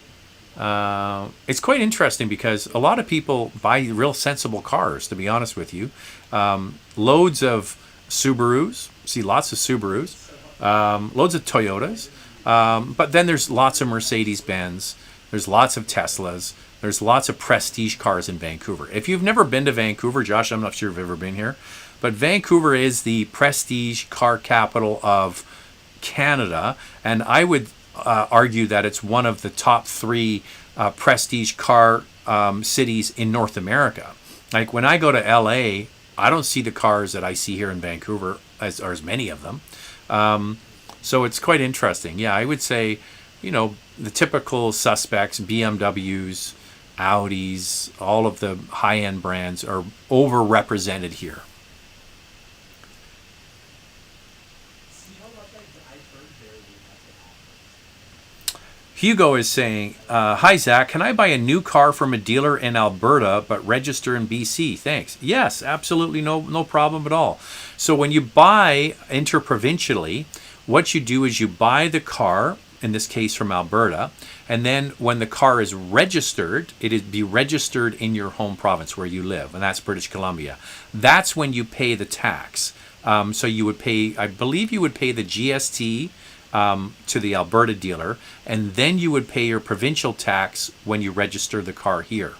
S1: It's quite interesting because a lot of people buy real sensible cars, to be honest with you. Loads of Subarus, see lots of Subarus, loads of Toyotas, but then there's lots of Mercedes-Benz, there's lots of Teslas, there's lots of prestige cars in Vancouver. If you've never been to Vancouver, Josh, I'm not sure if you've ever been here, but Vancouver is the prestige car capital of Canada, and I would argue that it's one of the top 3 prestige car cities in North America. Like when I go to LA, I don't see the cars that I see here in Vancouver, or as many of them. So it's quite interesting. Yeah, I would say, the typical suspects, BMWs, Audis, all of the high-end brands are overrepresented here. Hugo is saying, hi, Zach, can I buy a new car from a dealer in Alberta but register in BC? Thanks. Yes, absolutely no problem at all. So when you buy interprovincially, what you do is you buy the car, in this case from Alberta, and then when the car is registered, it is be registered in your home province where you live, and that's British Columbia. That's when you pay the tax. So you would pay, I believe you would pay the GST to the Alberta dealer, and then you would pay your provincial tax when you register the car here.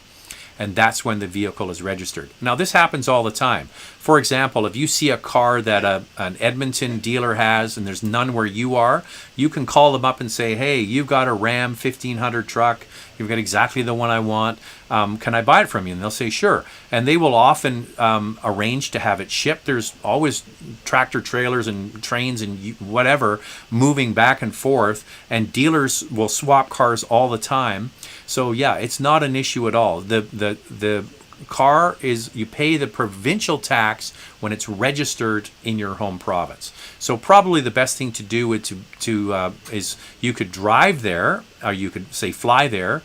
S1: And that's when the vehicle is registered. Now, this happens all the time. For example, if you see a car that an Edmonton dealer has and there's none where you are, you can call them up and say, hey, you've got a Ram 1500 truck. You've got exactly the one I want. Can I buy it from you? And they'll say, sure. And they will often arrange to have it shipped. There's always tractor trailers and trains and whatever moving back and forth. And dealers will swap cars all the time. So yeah, it's not an issue at all. The car is, you pay the provincial tax when it's registered in your home province. So probably the best thing to do is you could drive there, or you could say fly there,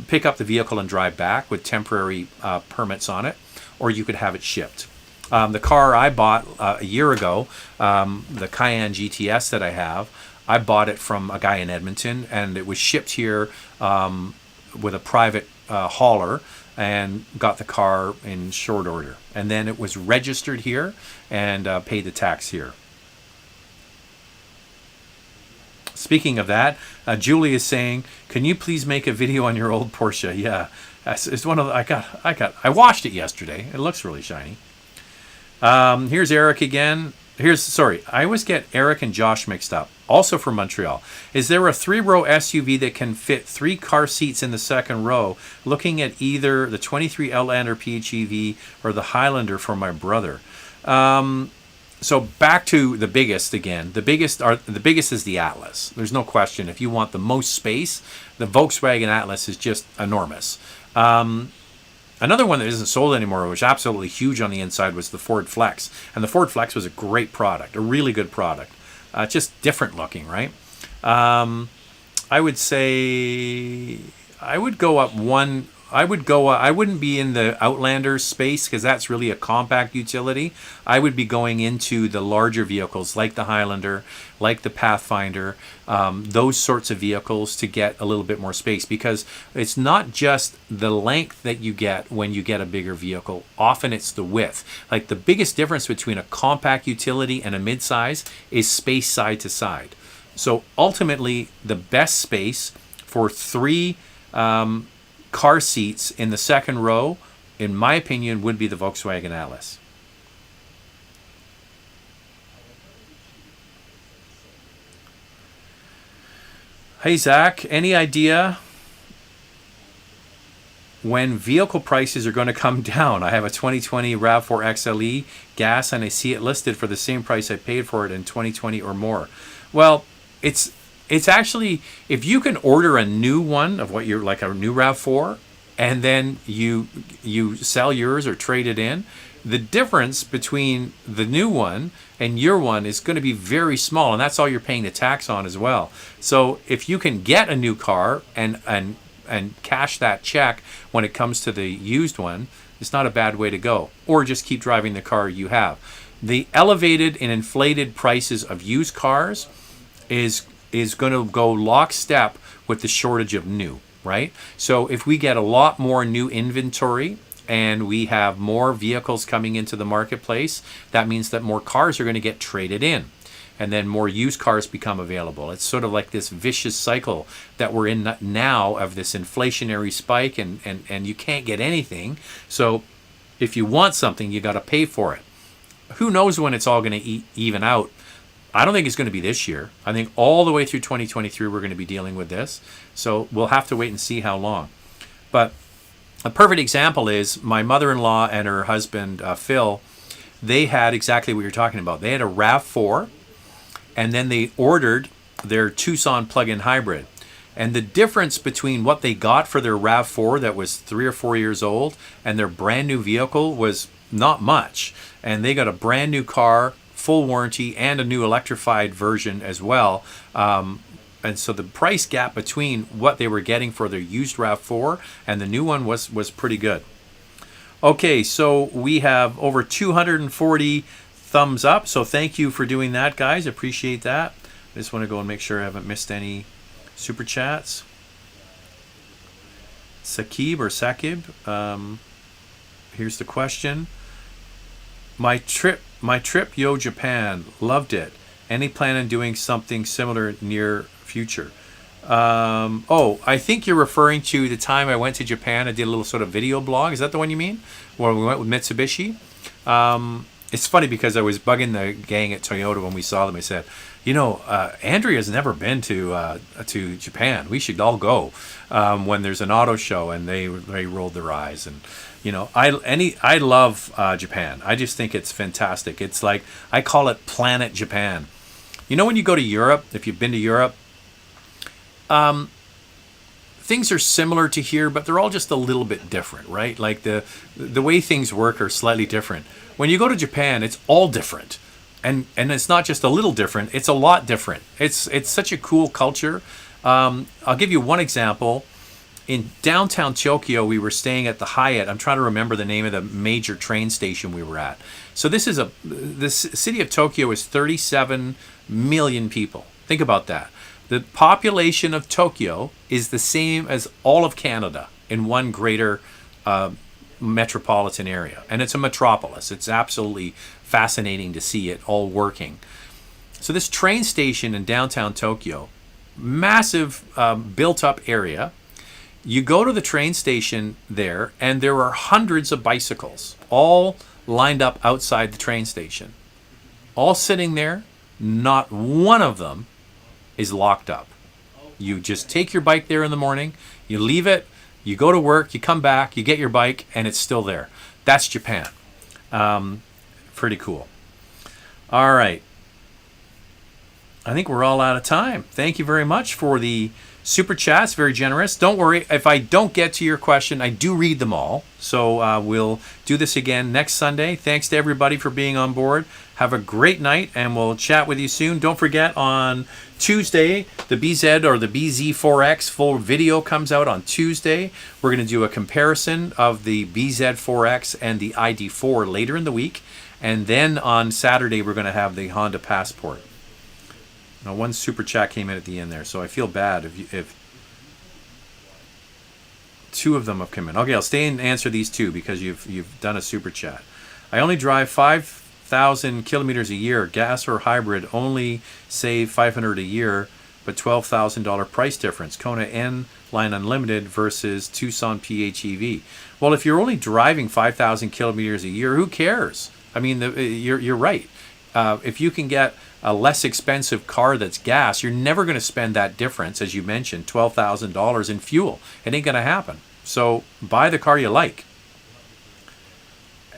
S1: pick up the vehicle and drive back with temporary permits on it, or you could have it shipped. The car I bought a year ago, the Cayenne GTS that I have, I bought it from a guy in Edmonton, and it was shipped here with a private hauler, and got the car in short order. And then it was registered here and paid the tax here. Speaking of that, Julie is saying, can you please make a video on your old Porsche? Yeah, it's one of the, I washed it yesterday. It looks really shiny. Here's Eric again. I always get Eric and Josh mixed up. Also from Montreal. Is there a 3-row SUV that can fit 3 car seats in the second row? Looking at either the 23 Outlander PHEV or the Highlander for my brother. So back to the biggest again. The biggest is the Atlas. There's no question. If you want the most space, the Volkswagen Atlas is just enormous. Another one that isn't sold anymore, which was absolutely huge on the inside, was the Ford Flex. And the Ford Flex was a great product, a really good product. Just different looking, right? I would say I would go up one I would go. I wouldn't be in the Outlander space because that's really a compact utility. I would be going into the larger vehicles like the Highlander, like the Pathfinder, those sorts of vehicles to get a little bit more space, because it's not just the length that you get when you get a bigger vehicle. Often it's the width. Like the biggest difference between a compact utility and a midsize is space side to side. So ultimately, the best space for three car seats in the second row, in my opinion, would be the Volkswagen Atlas. Hey Zach, any idea when vehicle prices are going to come down? I have a 2020 RAV4 XLE gas and I see it listed for the same price I paid for it in 2020 or more. Well, it's actually, if you can order a new one of what you're like a new RAV4, and then you sell yours or trade it in, the difference between the new one and your one is going to be very small, and that's all you're paying the tax on as well. So if you can get a new car and cash that check when it comes to the used one, it's not a bad way to go. Or just keep driving the car you have. The elevated and inflated prices of used cars is going to go lockstep with the shortage of new, right? So if we get a lot more new inventory and we have more vehicles coming into the marketplace, that means that more cars are going to get traded in, and then more used cars become available. It's sort of like this vicious cycle that we're in now of this inflationary spike, and you can't get anything. So if you want something, you got to pay for it. Who knows when it's all going to even out? I don't think it's going to be this year. I think all the way through 2023 we're going to be dealing with this. So we'll have to wait and see how long. But a perfect example is my mother-in-law and her husband, Phil. They had exactly what you're talking about. They had a RAV4, and then they ordered their Tucson plug-in hybrid. And the difference between what they got for their RAV4 that was 3 or 4 years old and their brand new vehicle was not much. And they got a brand new car, full warranty, and a new electrified version as well. And so the price gap between what they were getting for their used RAV4 and the new one was pretty good. Okay, so we have over 240 thumbs up. So thank you for doing that, guys. Appreciate that. I just want to go and make sure I haven't missed any super chats. Sakib, here's the question. My trip, Yo Japan, loved it. Any plan on doing something similar near future? I think you're referring to the time I went to Japan. I did a little sort of video blog. Is that the one you mean? Where we went with Mitsubishi? It's funny because I was bugging the gang at Toyota when we saw them. I said, Andrea's never been to Japan. We should all go when there's an auto show. And they rolled their eyes. And I love Japan. I just think it's fantastic. It's like, I call it Planet Japan. When you go to Europe, if you've been to Europe, things are similar to here, but they're all just a little bit different, right? Like the way things work are slightly different. When you go to Japan, it's all different. And it's not just a little different, it's a lot different. It's such a cool culture. I'll give you one example. In downtown Tokyo, we were staying at the Hyatt. I'm trying to remember the name of the major train station we were at. So the city of Tokyo is 37 million people. Think about that. The population of Tokyo is the same as all of Canada in one greater metropolitan area. And it's a metropolis. It's absolutely fascinating to see it all working. So this train station in downtown Tokyo, massive built-up area. You go to the train station there, and there are hundreds of bicycles all lined up outside the train station. All sitting there, not one of them is locked up. You just take your bike there in the morning, you leave it, you go to work, you come back, you get your bike, and it's still there. That's Japan. Pretty cool. All right. I think we're all out of time. Thank you very much for the super chats. Very generous. Don't worry. If I don't get to your question, I do read them all. So we'll do this again next Sunday. Thanks to everybody for being on board. Have a great night, and we'll chat with you soon. Don't forget, on Tuesday, the BZ or the BZ4X full video comes out on Tuesday. We're going to do a comparison of the BZ4X and the ID4 later in the week. And then on Saturday, we're going to have the Honda Passport. Now, one super chat came in at the end there, so I feel bad if two of them have come in. Okay, I'll stay and answer these two because you've done a super chat. I only drive 5,000 kilometers a year. Gas or hybrid only save 500 a year, but $12,000 price difference. Kona N Line Unlimited versus Tucson PHEV. Well, if you're only driving 5,000 kilometers a year, who cares? I mean, you're right. If you can get a less expensive car that's gas, you're never going to spend that difference, as you mentioned, $12,000 in fuel. It ain't going to happen. So buy the car you like.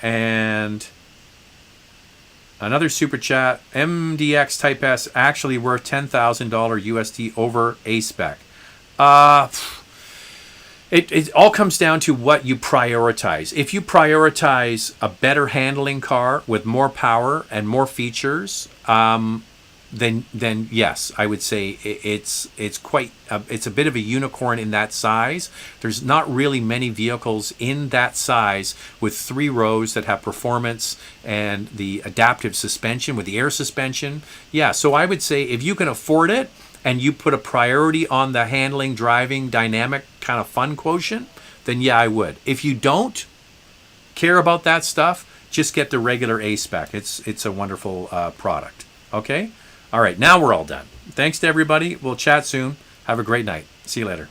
S1: And another super chat, MDX Type S actually worth $10,000 USD over A-Spec. It all comes down to what you prioritize. If you prioritize a better handling car with more power and more features, then yes, I would say it's a bit of a unicorn in that size. There's not really many vehicles in that size with 3 rows that have performance and the adaptive suspension with the air suspension. Yeah, so I would say if you can afford it, and you put a priority on the handling, driving, dynamic kind of fun quotient, then yeah, I would. If you don't care about that stuff, just get the regular A-Spec. It's a wonderful product. Okay? All right, now we're all done. Thanks to everybody. We'll chat soon. Have a great night. See you later.